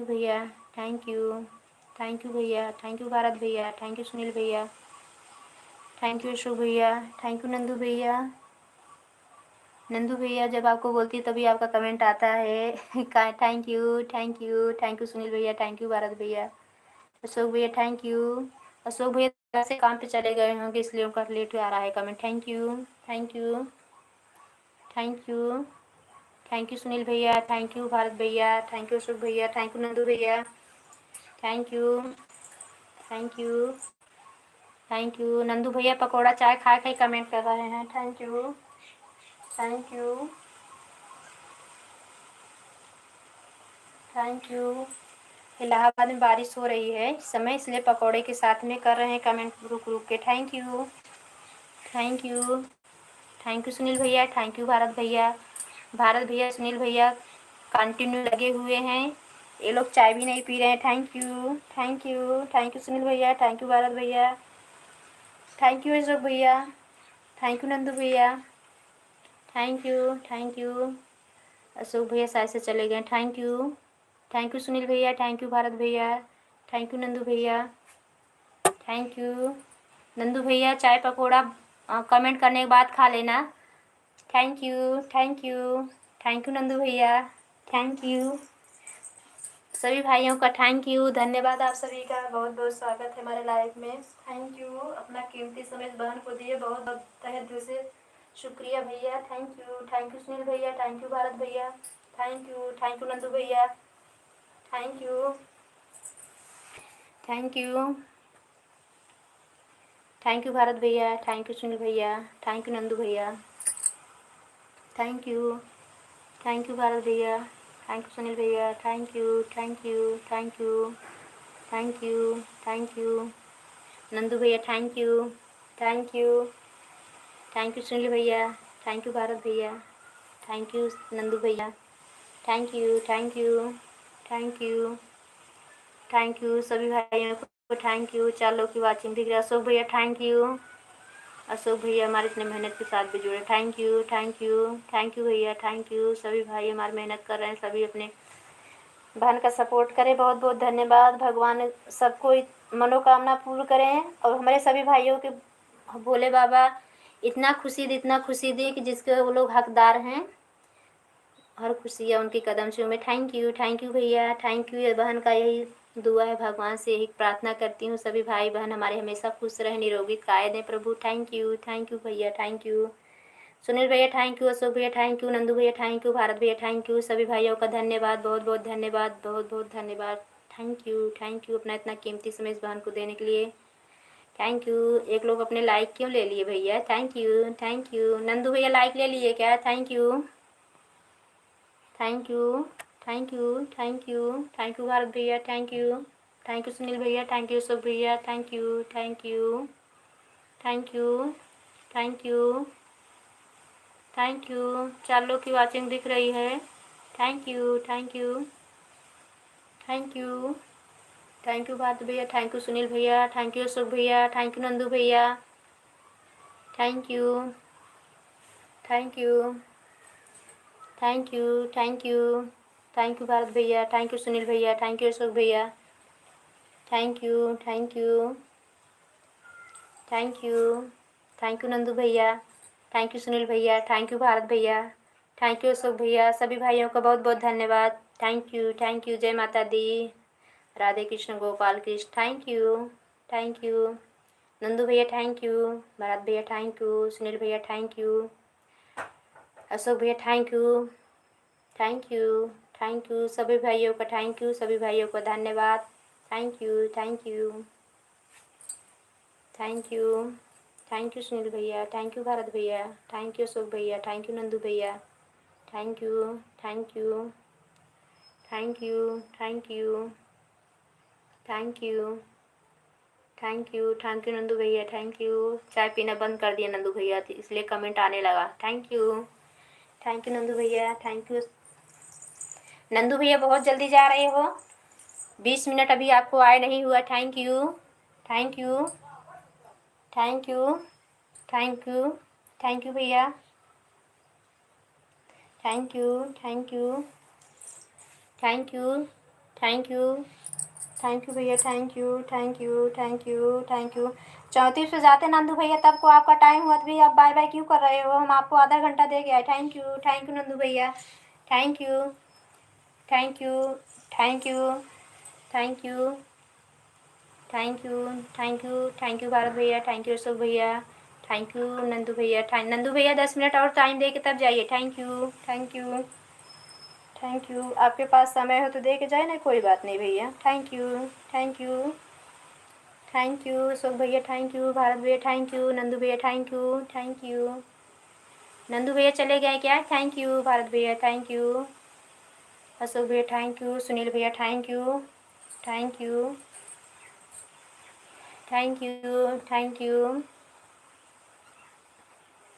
भैया, थैंक यू भैया, थैंक यू भारत भैया, थैंक यू सुनील भैया, थैंक यू अशोक भैया, थैंक यू नंदू भैया, जब आपको बोलती है तभी आपका कमेंट आता है। थैंक यू सुनील भैया, थैंक यू भारत भैया, अशोक भैया, थैंक यू अशोक भैया से काम पे चले गए होंगे इसलिए उनका लेट आ रहा है कमेंट। थैंक यू सुनील भैया, थैंक यू भारत भैया, थैंक यू अशोक भैया, थैंक यू नंदू भैया, थैंक यू नंदू भैया, पकौड़ा चाय खा के कमेंट कर रहे हैं। थैंक यू इलाहाबाद में बारिश हो रही है इस समय, इसलिए पकौड़े के साथ में कर रहे हैं कमेंट रुक रुक के। थैंक यू सुनील भैया, थैंक यू भारत भैया सुनील भैया कंटिन्यू लगे हुए हैं, ये लोग चाय भी नहीं पी रहे हैं। थैंक यू सुनील भैया, थैंक यू भारत भैया, थैंक यू अशोक भैया, थैंक यू नंदू भैया, थैंक यू अशोक भैया शायद से चले गए। थैंक यू सुनील भैया, थैंक यू भारत भैया, थैंक यू नंदू भैया, थैंक यू नंदू भैया, चाय पकौड़ा कमेंट करने के बाद खा लेना। थैंक यू नंदू भैया, थैंक यू सभी भाइयों का, थैंक यू धन्यवाद आप सभी का, बहुत बहुत स्वागत है हमारे लाइफ में। थैंक यू अपना कीमती समय इस बहन को दिए, बहुत बहुत तहे दिल से शुक्रिया भैया। थैंक यू सुनील भैया, थैंक यू भारत भैया, थैंक यू नंदू भैया, थैंक यू भारत भैया, थैंक यू सुनील भैया, थैंक यू नंदू भैया, थैंक यू भारत भैया, थैंक यू सुनील भैया, thank you thank you thank you thank you thank you Nandu भैया, thank you thank you thank you Sunil भैया, थैंक यू भारत भैया, थैंक यू नंदू भैया, thank you thank you thank you thank you सभी भाइयों को thank you. 4 लोग की वाचिंग दिख रही है। अशोक भैया थैंक यू, अशोक भैया हमारे इतने मेहनत के साथ भी जुड़े, thank you thank you thank you भैया, थैंक यू। सभी भाई हमारे मेहनत कर रहे हैं, सभी अपने बहन का सपोर्ट करें। बहुत बहुत धन्यवाद। भगवान सबको मनोकामना पूर्ण करें और हमारे सभी भाइयों के भोले बाबा इतना खुशी दे कि जिसके वो लोग हकदार हैं, हर खुशियाँ उनके कदम से मैं थैंक यू भैया, थैंक यू। ये बहन का यही दुआ है, भगवान से यही प्रार्थना करती हूँ सभी भाई बहन हमारे हमेशा खुश रहे, निरोगी कायद हैं प्रभु। थैंक यू भैया, थैंक यू सुनील भैया, थैंक यू अशोक भैया, थैंक यू नंदू भैया, थैंक यू भारत भैया, थैंक यू सभी भाइयों का धन्यवाद, बहुत बहुत धन्यवाद, बहुत बहुत धन्यवाद। थैंक यू अपना इतना कीमती समय इस बहन को देने के लिए, थैंक यू। एक लोग अपने लाइक क्यों ले लिए भैया, थैंक यू नंदू भैया, लाइक ले लिए क्या, thank you thank you thank you thank you thank you Bharat भैया, थैंक यू सुनील भैया, थैंक यू अशोक भैया, thank you thank you thank you thank you thank you. 4 लोग की वाचिंग दिख रही है, thank you thank you thank you thank you Bharat भैया, thank you Sunil भैया, थैंक यू अशोक भैया, थैंक यू नंदू भैया, thank you thank you thank you thank you thank you Bharat भैया, थैंक यू सुनील भैया, थैंक यू अशोक भैया, thank you thank you thank you thank you Nandu भैया, thank you Sunil भैया, thank you Bharat भैया, thank you Ashok भैया। सभी भाइयों का बहुत बहुत धन्यवाद, थैंक यू। जय माता दी, राधे कृष्ण गोपाल कृष्ण, थैंक यू नंदू भैया, थैंक यू भारत भैया, थैंक यू सुनील भैया, थैंक यू अशोक भैया, थैंक यू सभी भाइयों का, थैंक यू सभी भाइयों का धन्यवाद, thank you thank you Sunil भैया, थैंक यू भारत भैया, थैंक यू अशोक भैया, थैंक यू नंदू भैया, thank you thank you thank you thank you thank you thank you Nandu भैया, थैंक यू। चाय पीना बंद कर दिया नंदू भैया, इसलिए कमेंट आने लगा, थैंक यू नंदू भैया, थैंक यू नंदू भैया। बहुत जल्दी जा रहे हो, 20 मिनट अभी आपको आए नहीं हुआ, thank you thank you thank you thank you thank you भैया, thank you thank you thank you thank you thank you भैया, thank you thank you thank you thank you. 34 पे जाते नंदू भैया, तब को आपका टाइम हुआ तो भी आप बाय बाय क्यों कर रहे हो, हम आपको आधा घंटा दे गया, थैंक यू नंदू भैया, thank you thank you thank you thank you thank you Bharat भैया, थैंक यू अशोक भैया, थैंक यू नंदू भैया, नंदू भैया 10 मिनट और टाइम दे के तब जाइए, थैंक यू आपके पास समय हो तो दे के जाए ना, कोई बात नहीं भैया, थैंक यू अशोक भैया, थैंक यू भारत भैया, थैंक यू नंदू भैया, थैंक यू नंदू भैया चले गए क्या, थैंक यू भारत भैया, थैंक यू अशोक भैया, थैंक यू सुनील भैया, thank you thank you thank you thank you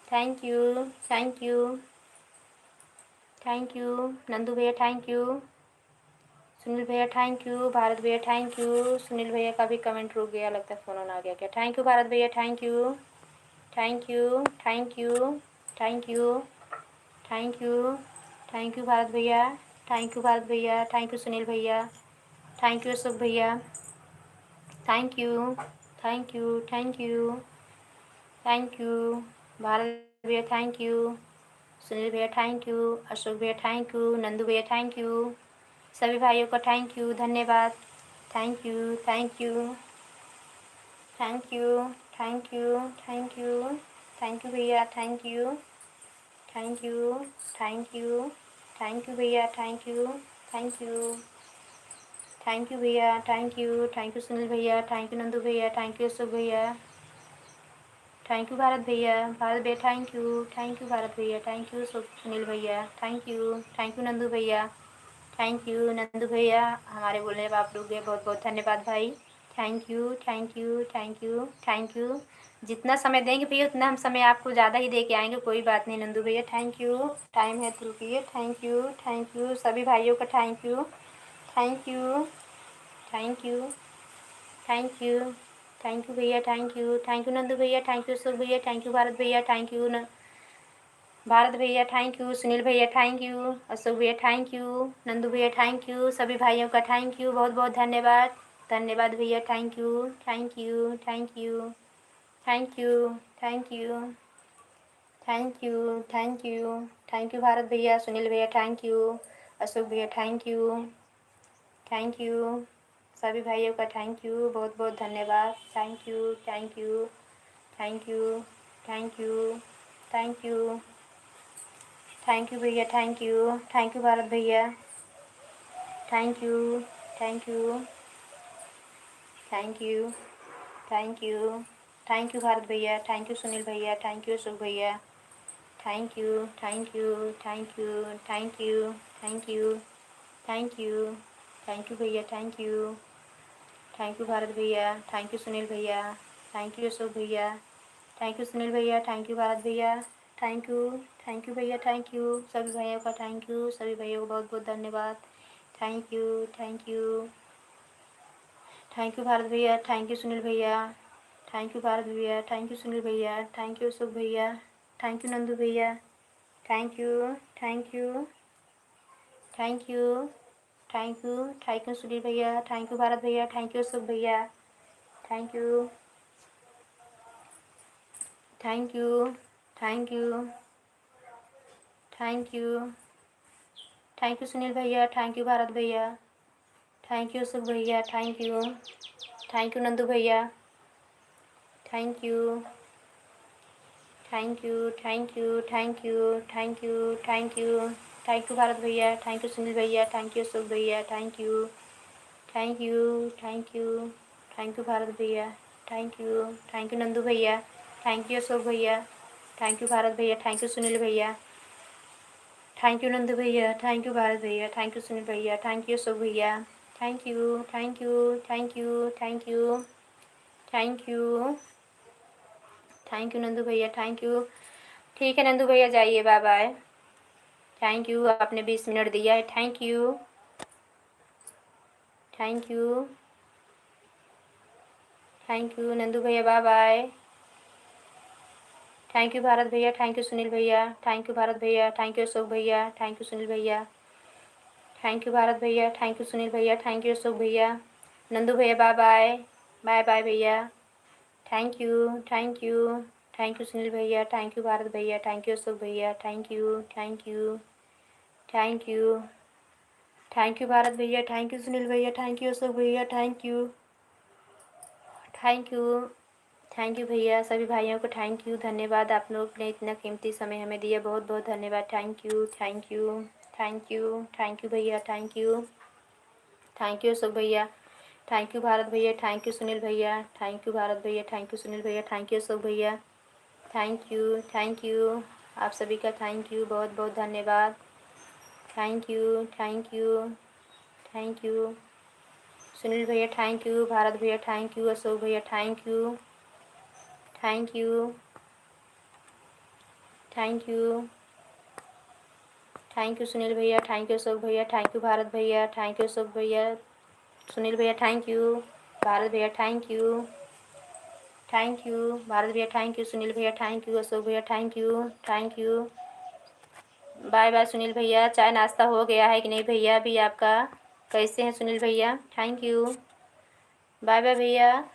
thank you thank you thank you Nandu भैया, थैंक यू सुनील भैया, थैंक यू भारत भैया, थैंक यू सुनील भैया का भी कमेंट रुक गया, लगता है फ़ोन ऑन आ गया क्या, थैंक यू भारत भैया, thank you thank you thank you thank you thank you thank you Bharat भैया, थैंक यू भारत भैया, थैंक यू सुनील भैया, थैंक यू अशोक भैया, thank you thank you thank you thank you Bharat भैया, थैंक यू सुनील भैया, thank you Ashok भैया, thank you Nandu भैया, thank you सभी भाइयों को, थैंक यू धन्यवाद, thank you thank you thank you thank you thank you thank you भैया, thank you thank you thank you thank you भैया, thank you thank you thank you भैया, thank you Sunil भैया, thank you Nandu भैया, thank you Ashok भैया, thank you Bharat भैया, भारत भैया thank you Bharat भैया, thank you Sunil भैया, थैंक यू नंदू भैया, थैंक यू नंदू भैया, हमारे बोलने पर आप रुक गए, बहुत बहुत धन्यवाद भाई। Thank you thank you thank you thank you. जितना समय देंगे भैया उतना हम समय आपको ज़्यादा ही दे के आएंगे, कोई बात नहीं नंदू भैया, थैंक यू। टाइम है तो रुकिए, थैंक यू सभी भाइयों का thank you thank you thank you thank you thank you भैया, थैंक यू नंदू भैया, थैंक यू अशोक भैया, थैंक यू भारत भैया, थैंक यू भारत भैया, थैंक यू सुनील भैया, थैंक यू अशोक भैया, थैंक यू नंदू भैया, थैंक यू सभी भाइयों का थैंक यू, बहुत बहुत धन्यवाद। धन्यवाद भैया, thank you thank you thank you thank you thank you thank you thank you thank you Bharat भैया, सुनील भैया, थैंक यू अशोक भैया, थैंक यू सभी भाइयों का थैंक यू, बहुत बहुत धन्यवाद। Thank you thank you thank you thank you thank you thank you भैया, थैंक यू भारत भैया, thank you thank you thank you thank you thank you Bharat भैया, थैंक यू सुनील भैया, थैंक यू अशोक भैया, thank you thank you thank you thank you thank you thank you thank you भैया, thank you Bharat भैया, thank you Sunil भैया, thank you Ashok भैया, thank you Sunil भैया, thank you Bharat भैया, thank you भैया, थैंक यू सभी भाइयों का थैंक यू, सभी भाइयों को बहुत बहुत धन्यवाद। Thank you thank you Bharat भैया, थैंक यू सुनील भैया, थैंक यू भारत भैया, थैंक यू सुनील भैया, थैंक यू अशोक भैया, थैंक यू नंदू भैया, thank you thank you thank you thank you Sunil भैया, थैंक यू भारत भैया, थैंक यू अशोक भैया, thank you thank you thank you thank you thank you Sunil भैया, thank you Bharat भैया, thank you Ashok भैया, thank you Nandu भैया, thank you thank you thank you thank you thank you thank you thank you Bharat भैया, thank you Sunil भैया, thank you Ashok भैया, thank you thank you thank you thank you Bharat भैया, thank you Nandu भैया, thank you Ashok भैया, thank you Bharat भैया, thank you Sunil भैया, thank you Nandu भैया, thank you Bharat भैया, थैंक यू सुनील भैया, थैंक यू अशोक भैया, thank you thank you thank you thank you thank you thank you Nandu भैया, थैंक यू। ठीक है नंदू भैया, जाइए, बाय बाय। थैंक यू, आपने 20 मिनट दिया है, thank you thank you thank you Nandu भैया, bye bye. Thank you Bharat भैया, थैंक यू सुनील भैया, थैंक यू भारत भैया, थैंक यू अशोक भैया, थैंक यू सुनील भैया, थैंक यू भारत भैया, थैंक यू सुनील भैया, थैंक यू अशोक भैया, नंदू भैया, बाय बाय, बाय बाय भैया। Thank you thank you thank you Sunil भैया, थैंक यू भारत भैया, थैंक यू अशोक भैया, thank you thank you thank you thank you Bharat भैया, थैंक यू सुनील भैया, थैंक यू अशोक भैया, thank you thank you thank you भैया, सभी भाइयों को थैंक यू, धन्यवाद। आप लोग ने इतना कीमती समय हमें दिया, बहुत बहुत धन्यवाद। Thank you thank you thank you thank you भैया, थैंक यू अशोक भैया, थैंक यू भारत भैया, थैंक यू सुनील भैया, थैंक यू भारत भैया, थैंक यू सुनील भैया, थैंक यू अशोक भैया, थैंक यू आप सभी का थैंक यू, बहुत बहुत धन्यवाद। Thank you thank you thank you Sunil भैया, थैंक यू भारत भैया, थैंक यू अशोक भैया, thank you thank you thank you thank you Sunil भैया, थैंक यू अशोक भैया, थैंक यू भारत भैया, थैंक यू अशोक भैया, सुनील भैया, थैंक यू भारत भैया, थैंक यू भारत भैया, थैंक यू सुनील भैया, थैंक यू अशोक भैया, thank you bye bye Sunil भैया। चाय नाश्ता हो गया है कि नहीं भैया अभी आपका? कैसे हैं सुनील भैया? थैंक यू, बाय बाय भैया।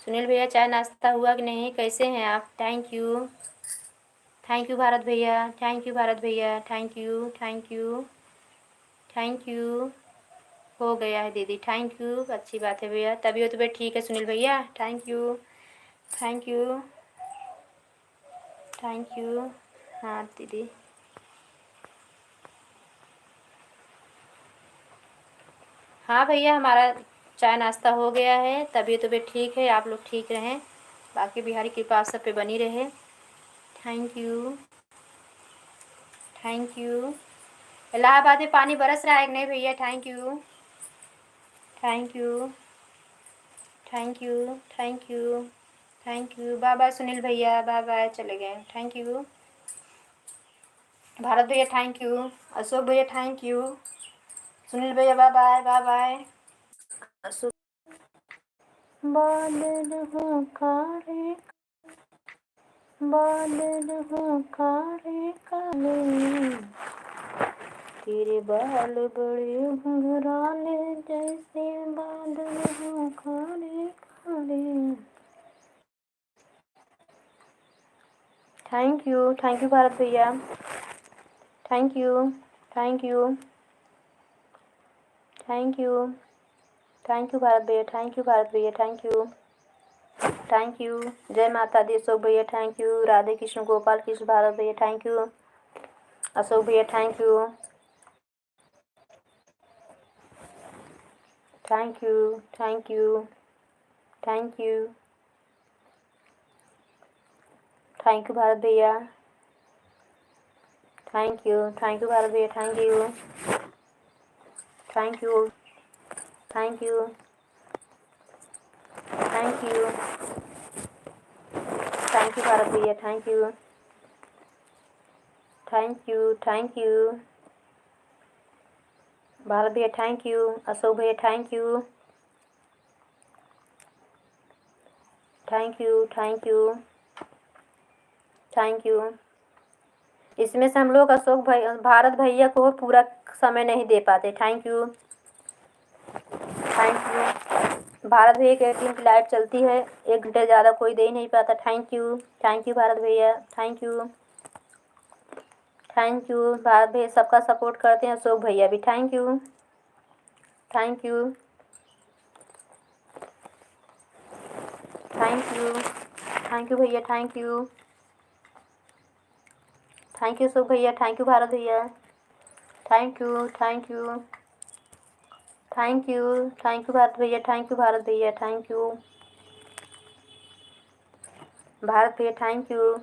सुनील भैया, चाय नाश्ता हुआ कि नहीं, कैसे हैं आप? थैंक यू भारत भैया, थैंक यू भारत भैया, थैंक यू थैंक यू हो गया है दीदी, थैंक यू, अच्छी बात है भैया। तबीयत तो ठीक है सुनील भैया? Thank you thank you thank you. हाँ दीदी, हाँ भैया, हमारा चाय नाश्ता हो गया है, तबीयत ठीक है, आप लोग ठीक रहें। बाकी बिहारी कृपा आप सब पे बनी रहे। Thank you, thank you. Allahabad में पानी बरस रहा है कि नहीं भैया? Thank you, thank you, thank you, thank you, thank you. Bye bye Sunil भैया, बाय बाय, चले गए। थैंक यू भारत भैया, थैंक यू। अशोक भैया थैंक यू। सुनील भैया बाय बाय, बाय बाय। अशोक बादल हो काले, बादल हो काले काले, तेरे बाल बड़े घुंघराले, जैसे बादल हो काले काले। थैंक यू भारत भैया, thank you, thank you, thank you, thank you Bharat भैया, थैंक यू भारत भैया, थैंक यू, थैंक यू। जय माता दी अशोक भैया, थैंक यू। राधे कृष्ण गोपाल कृष्ण भारत भैया, थैंक यू। अशोक भैया thank you, thank you, thank you, thank you, thank you Bharat भैया, थैंक यू भारत भैया, thank you, thank you, thank you, thank you, thank you Bharat भैया, thank you, thank you, thank you Bharat भैया, thank you. Ashok भैया thank you, thank you, thank you, thank you. इसमें से हम लोग अशोक भाई भारत भैया को पूरा समय नहीं दे पाते। Thank you, thank you. Bharat भैया की टीम की लाइव चलती है, 1 घंटे ज़्यादा कोई दे ही नहीं पाता। थैंक यू भारत भैया, thank you, thank you. Bharat भैया सबका सपोर्ट करते हैं, अशोक भैया भी thank you, thank you, thank you, thank you भैया, thank you, thank you Ashok भैया, थैंक यू भारत भैया, thank you, thank you, thank you, thank you Bharat भैया, थैंक यू भारत भैया, थैंक यू भारत भैया, thank you,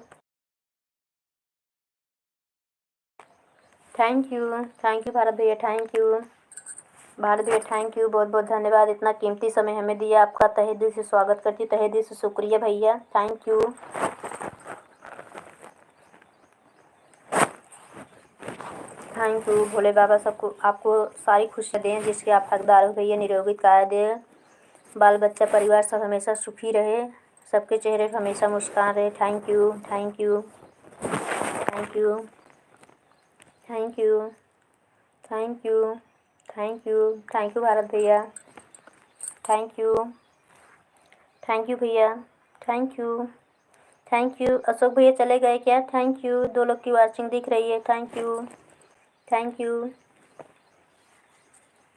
thank you Bharat भैया, थैंक यू भारत भैया, thank you. बहुत बहुत धन्यवाद, इतना कीमती समय हमें दिया। आपका तहे दिल से स्वागत करती हूँ, तहे दिल से शुक्रिया भैया, थैंक यू, थैंक यू। भोले बाबा सबको आपको सारी खुशियाँ दें जिसके आप हकदार हो भैया, निरोगी काया दे, बाल बच्चा परिवार सब हमेशा सुखी रहे, सबके चेहरे पर हमेशा मुस्कान रहे। Thank you, thank you, thank you, thank you, thank you, thank you, thank you Bharat भैया, थैंक यू भैया, थैंक यू। अशोक भैया चले गए क्या? थैंक यू, 2 लोग की वाचिंग दिख रही है। Thank you, thank you,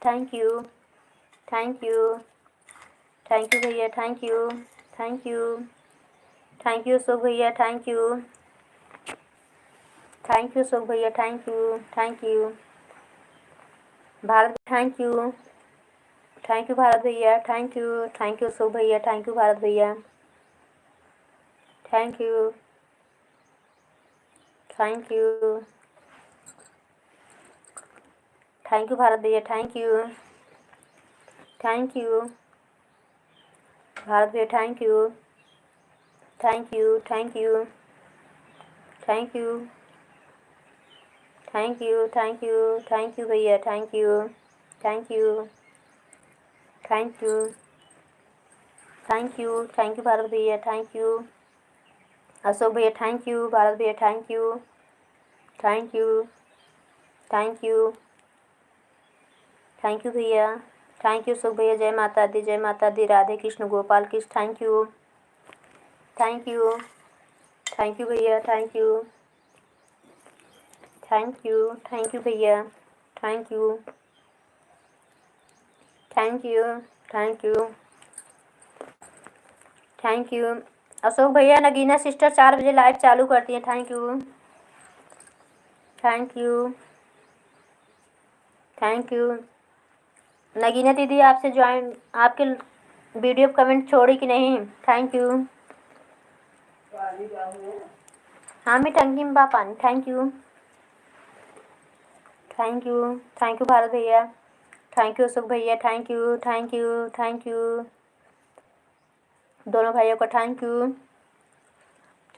thank you, thank you, thank you भैया, thank you, thank you, thank you Ashok भैया, thank you, thank you Ashok भैया, thank you Bharat, thank you Bharat भैया, थैंक यू अशोक भैया, थैंक यू भारत भैया, thank you, thank you, thank you Bharat भैया, thank you Bharat भैया, thank you, thank you, thank you, thank you, thank you, thank you, thank you भैया, thank you, thank you, thank you, thank you Bharat भैया, thank you Ashok भैया, thank you Bharat भैया, thank you, thank you, thank you, thank you भैया, thank you Ashok भैया। जय माता दी, जय माता दी। Radhe Krishna Gopal Krishna, thank you, thank you, thank you भैया, थैंक यू, थैंक यू भैया, thank you, thank you, thank you, thank you Ashok भैया। नगीना सिस्टर 4 बजे लाइव चालू करती हैं। Thank you, thank you, thank you Nagina दीदी, आपसे ज्वाइन आपके वीडियो कमेंट छोड़ी कि नहीं? थैंक यू, हाँ मैं टंकी में बा पानी। Thank you, thank you, thank you Bharat भैया, थैंक यू अशोक भैया, thank you, thank you, thank you दोनों भाइयों का, thank you,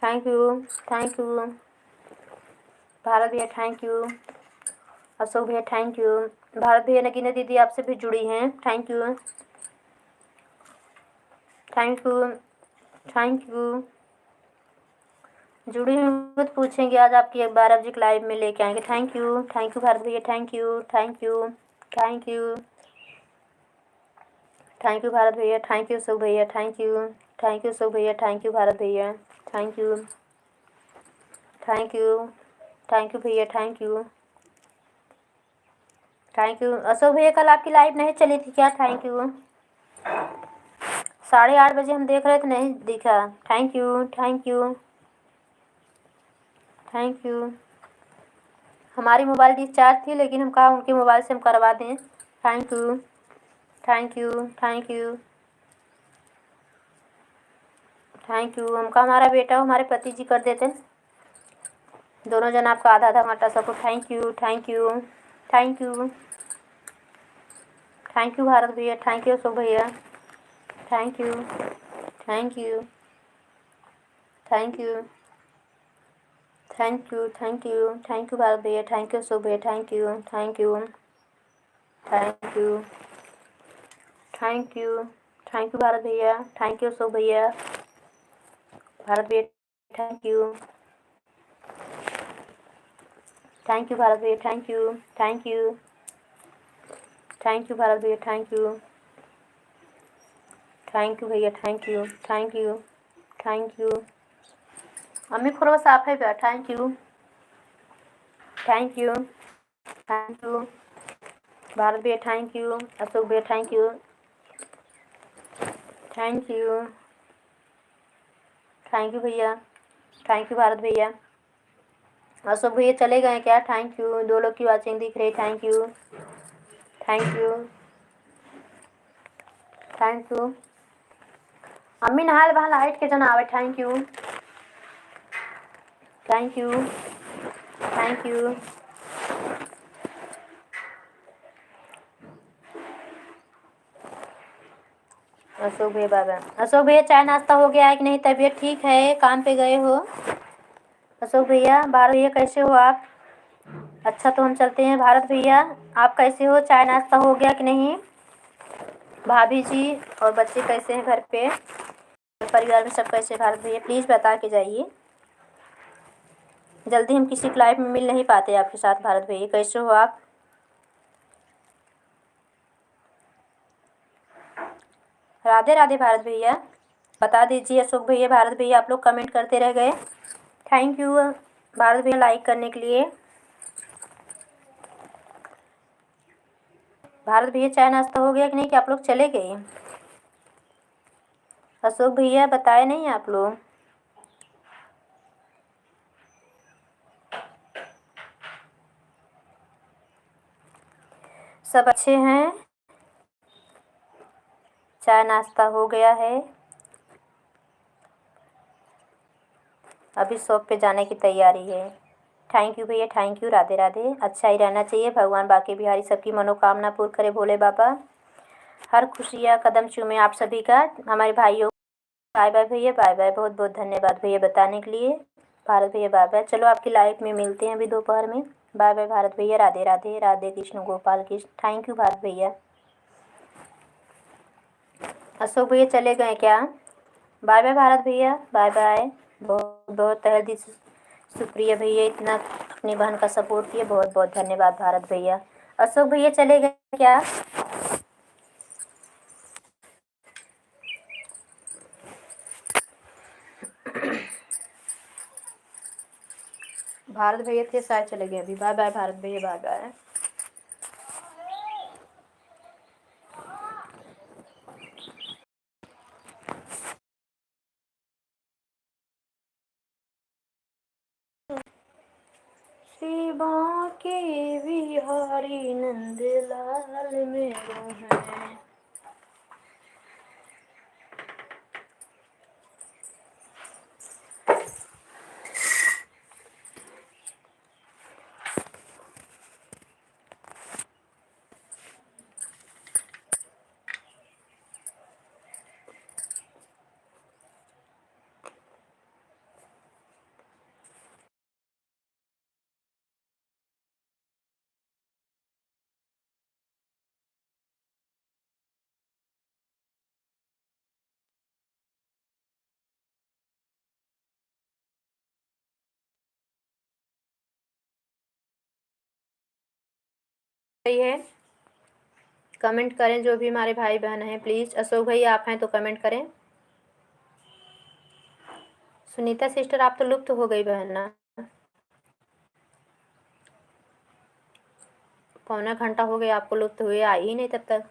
thank you, thank you Bharat भैया, थैंक यू अशोक भैया, थैंक यू भारत भैया। नगीना दीदी आपसे भी जुड़ी हैं, thank you, thank you, thank you. जुड़ी हुई तो पूछेंगे आज आपकी 12 बजे लाइव में लेके आएंगे। थैंक यू भारत भैया, thank you, thank you, thank you, thank you Bharat भैया, थैंक यू अशोक भैया, thank you, thank you Ashok भैया, थैंक यू भारत भैया, thank you, thank you, thank you भैया, thank you, thank you Ashok भैया। कल आपकी लाइव नहीं चली थी क्या? Thank you. 8:30 बजे हम देख रहे थे, नहीं दिखा। Thank you, thank you, thank you. हमारी मोबाइल डिस्चार्ज थी लेकिन हम कहा उनके मोबाइल से हम करवा दें। Thank you, thank you, thank you, thank you. हमका हमारा बेटा हमारे पति जी कर देते, दोनों जन आपका आधा आधा घंटा सबको। Thank you, thank you, thank you, thank you Bharat भैया, थैंक यू अशोक भैया, thank you, thank you, thank you, thank you, thank you, thank you Bharat भैया, थैंक यू अशोक भैया, thank you, thank you, thank you, thank you, thank you Bharat भैया, thank you Ashok भैया, भारत भैया, thank you, thank you Bharat भैया, thank you, thank you, thank you Bharat भैया, thank you, thank you भैया, thank you, thank you, thank you. अम्मी खुरो साफ है भैया, thank you, thank you, thank you Bharat भैया, थैंक यू अशोक भैया, thank you, thank you, thank you भैया, थैंक यू भारत भैया। अशोक भैया चले गए क्या? Thank you. 2 लोग की वाचिंग दिख रही, thank you, thank you, thank you. अम्मी नहाल बहा लाइट के जना आवे, thank you, thank you, thank you, Ashok भैया बाबा। अशोक भैया चाय नाश्ता हो गया है कि नहीं? तबीयत ठीक है? काम पे गए हो? अशोक भैया, भारत भैया कैसे हो आप? अच्छा तो हम चलते हैं। भारत भैया आप कैसे हो? चाय नाश्ता हो गया कि नहीं? भाभी जी और बच्चे कैसे हैं घर पे? परिवार में सब कैसे? भारत भैया प्लीज़ बता के जाइए। जल्दी हम किसी लाइव में मिल नहीं पाते आपके साथ। भारत भैया कैसे हो आप? राधे राधे भारत भैया, बता दीजिए। अशोक भैया, भारत भैया आप लोग कमेंट करते रह गए। थैंक यू भारत भैया लाइक करने के लिए। भारत भैया चाय नाश्ता हो गया कि नहीं, कि आप लोग चले गए? अशोक भैया बताए नहीं आप लोग। सब अच्छे हैं? चाय नाश्ता हो गया है, अभी शॉप पे जाने की तैयारी है। थैंक यू भैया, थैंक यू। राधे राधे। अच्छा ही रहना चाहिए। भगवान बाके बिहारी सबकी मनोकामना पूर्ण करे भोले बाबा। हर खुशियाँ कदम चूमे आप सभी का। हमारे भाइयों बाय बाय भैया, बाय बाय। बहुत बहुत धन्यवाद भैया बताने के लिए। भारत भैया बाय बाय। चलो आपकी लाइफ में मिलते हैं अभी दोपहर में। बाय बाय भारत भैया। राधे राधे। राधे कृष्ण गोपाल कृष्ण। थैंक यू भारत भैया। अशोक भैया चले गए क्या? बाय बाय भारत भैया, बाय बाय। बहुत बहुत तहे दिल से शुक्रिया भैया, इतना अपनी बहन का सपोर्ट किए। बहुत बहुत धन्यवाद भारत भैया। अशोक भैया चले गए क्या? भारत भैया थे शायद चले गए अभी। बाय बाय भारत भैया, बाय बाय। श्री बांके बिहारी नंदलाल मेरो हैं। रही है, कमेंट करें जो भी हमारे भाई बहन हैं प्लीज़। अशोक भाई आप हैं तो कमेंट करें। सुनीता सिस्टर आप तो लुप्त हो गई बहन ना, पौना घंटा हो गया आपको लुप्त हुए, आई ही नहीं तब तक।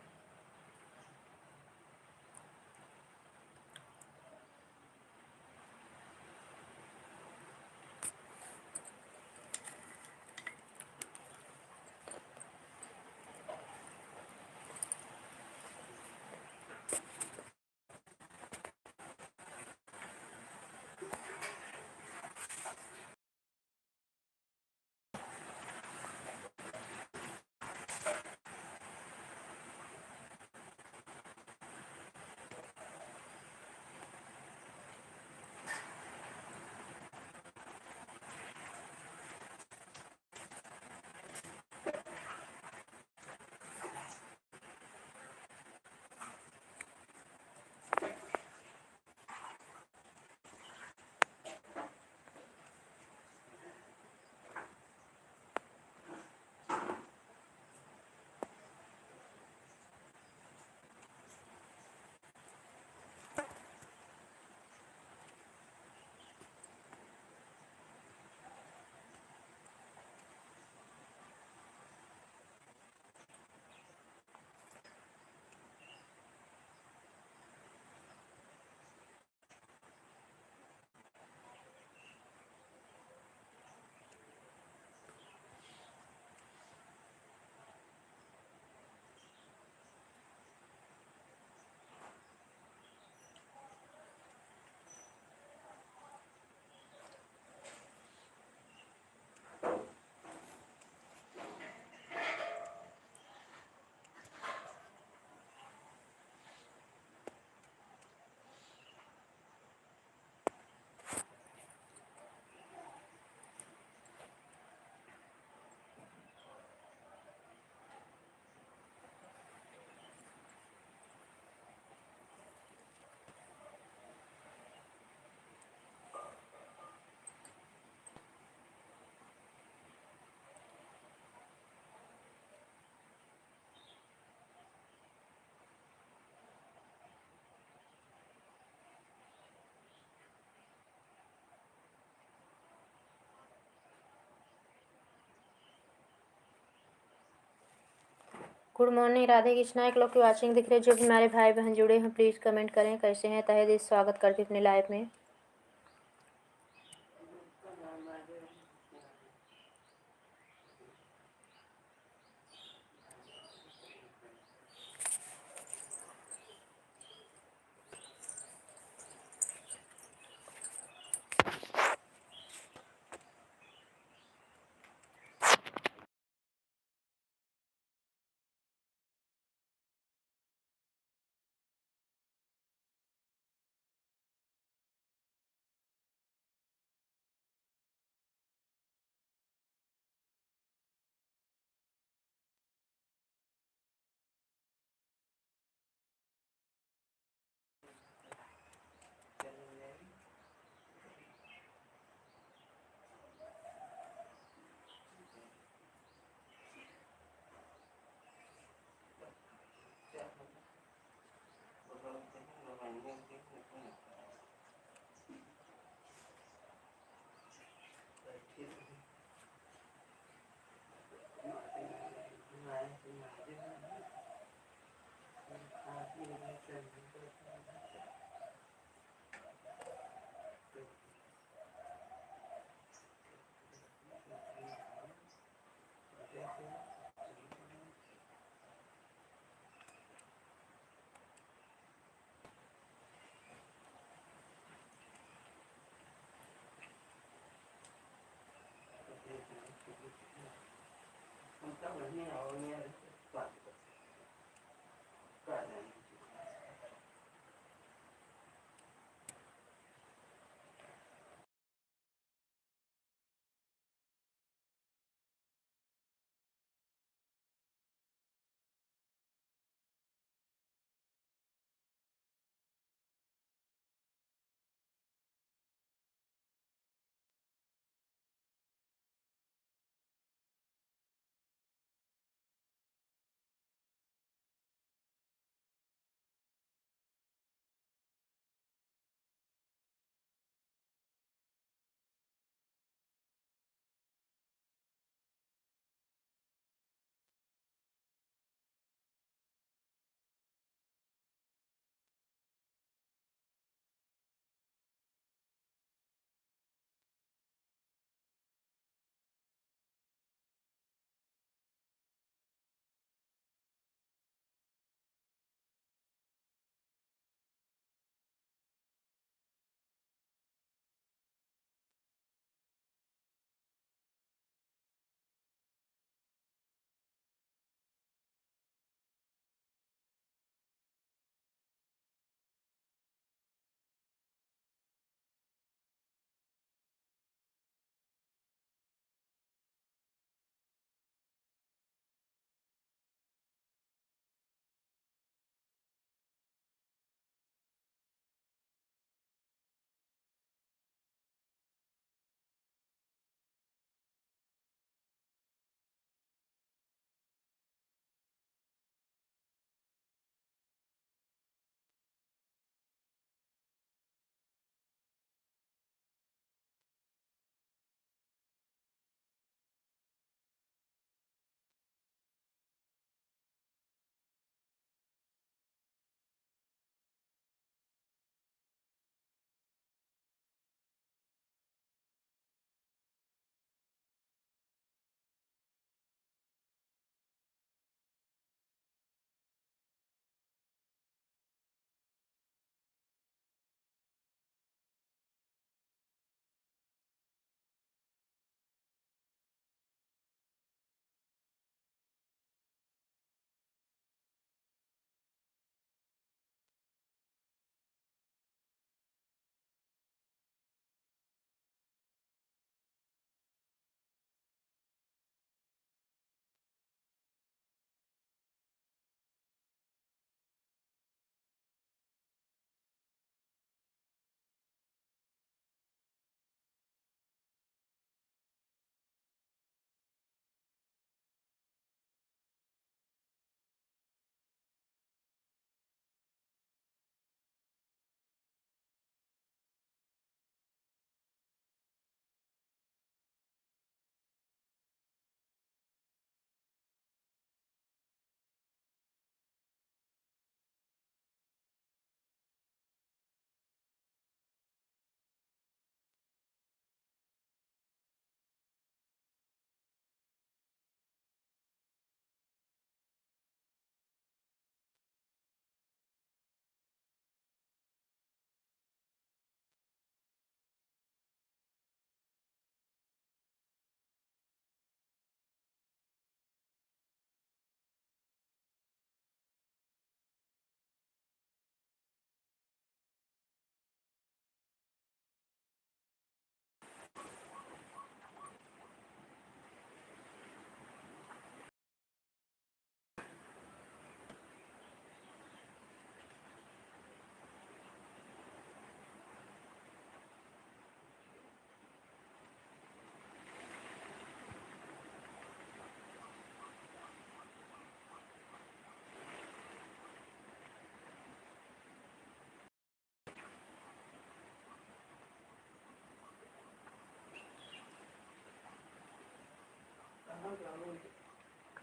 गुड मॉर्निंग राधे कृष्णा, एक लोग की वाचिंग दिख रही है, जो भी हमारे भाई बहन जुड़े हैं प्लीज़ कमेंट करें कैसे हैं, तहे दिल से स्वागत करती अपनी लाइफ में।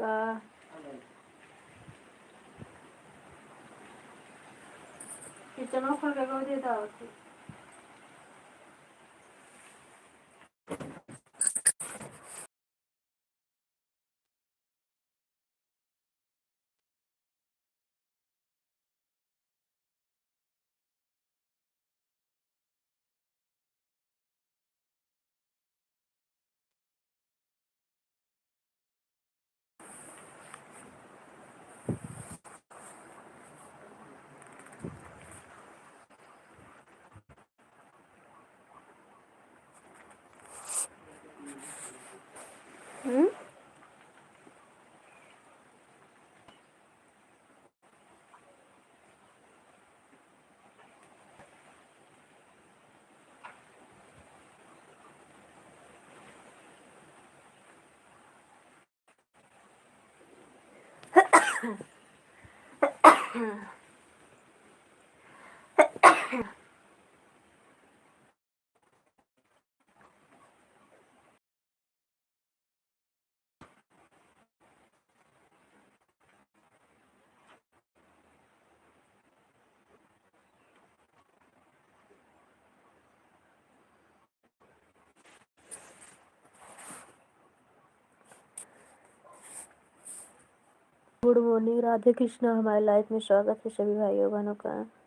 का किचन खोल के कहो देता होती। गुड मॉर्निंग राधे कृष्णा, हमारे लाइफ में स्वागत है सभी भाइयों बहनों का।